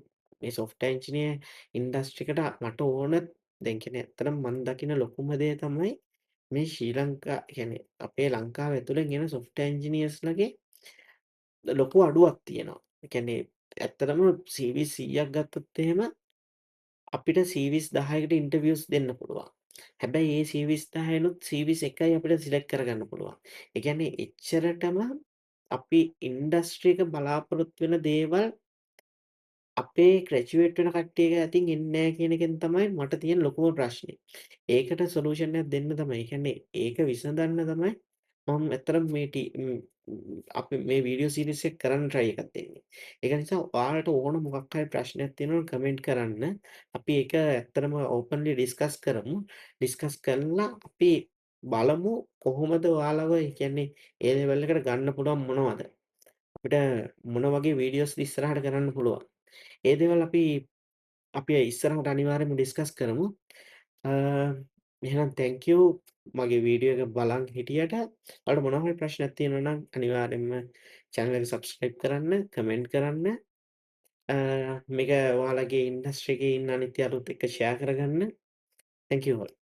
මේ සොෆ්ට්වෙයාර් ඉංජිනේර් ඉන්ඩස්ට්‍රි එකට මට ඕන දැන් කියන්නේ ඇත්තටම මම දකින ලොකුම දේ තමයි මේ ශ්‍රී ලංකා කියන්නේ අපේ ලංකාව ඇතුලෙන් එන සොෆ්ට්වෙයාර් ඉංජිනේර්ස්‌ලගේ ලොකු අඩුවක් තියෙනවා. ඒ කියන්නේ ඇත්තටම CVs 100ක් ගත්තොත් එහෙම අපිට CVs 10කට ඉන්ටර්විව්ස් දෙන්න පුළුවන්. හැබැයි ඒ CVs 10නුත් CVs එකයි අපිට සිලෙක්ට් කරගන්න පුළුවන්. ඒ කියන්නේ එච්චරටම අපි ඉන්ඩස්ට්‍රි එක බලාපොරොත්තු වෙන දේවල් අපේ ග්‍රැජුවේට් වෙන කට්ටිය අතින් එන්නේ නැහැ කියන එකෙන් තමයි මට තියෙන ලොකුම ප්‍රශ්නේ. ඒකට සොලියුෂන් එකක් දෙන්න තමයි. ඒ කියන්නේ ඒක විසඳන්න තමයි මම ඇත්තටම අපි මේ වීඩියෝ සීරීස් එක කරන්න try එකක් දෙන්නේ. ඒක නිසා ඔයාලට ඕන මොකක් හරි ප්‍රශ්නයක් තියෙනවා නම් කමෙන්ට් කරන්න. අපි ඒක ඇත්තටම ඕපන්ලි ඩිස්කස් කරමු. ඩිස්කස් කරලා අපි බලමු කොහොමද ඔයාලව ඒ කියන්නේ ඒ ලෙවල් එකට ගන්න පුළුවන් මොනවද? අපිට මොන වගේ වීඩියෝස්‌ද ඉස්සරහට කරන්න පුළුවන්. ඒ දේවල් අපි ඉස්සරහට අනිවාර්යයෙන්ම ඩිස්කස් කරමු. අ එහෙනම් තැන්ක් යූ මගේ වීඩියෝ එක බලන් හිටියට. ඔයාලට මොනවා හරි ප්‍රශ්නයක් තියෙනවා නම් අනිවාර්යයෙන්ම channel එක subscribe කරන්න, කමෙන්ට් කරන්න. මේක ඔයාලගේ ඉන්ඩස්ට්‍රි එකේ ඉන්න අනිත් යාළුවොත් එක්ක share කරගන්න. thank you all.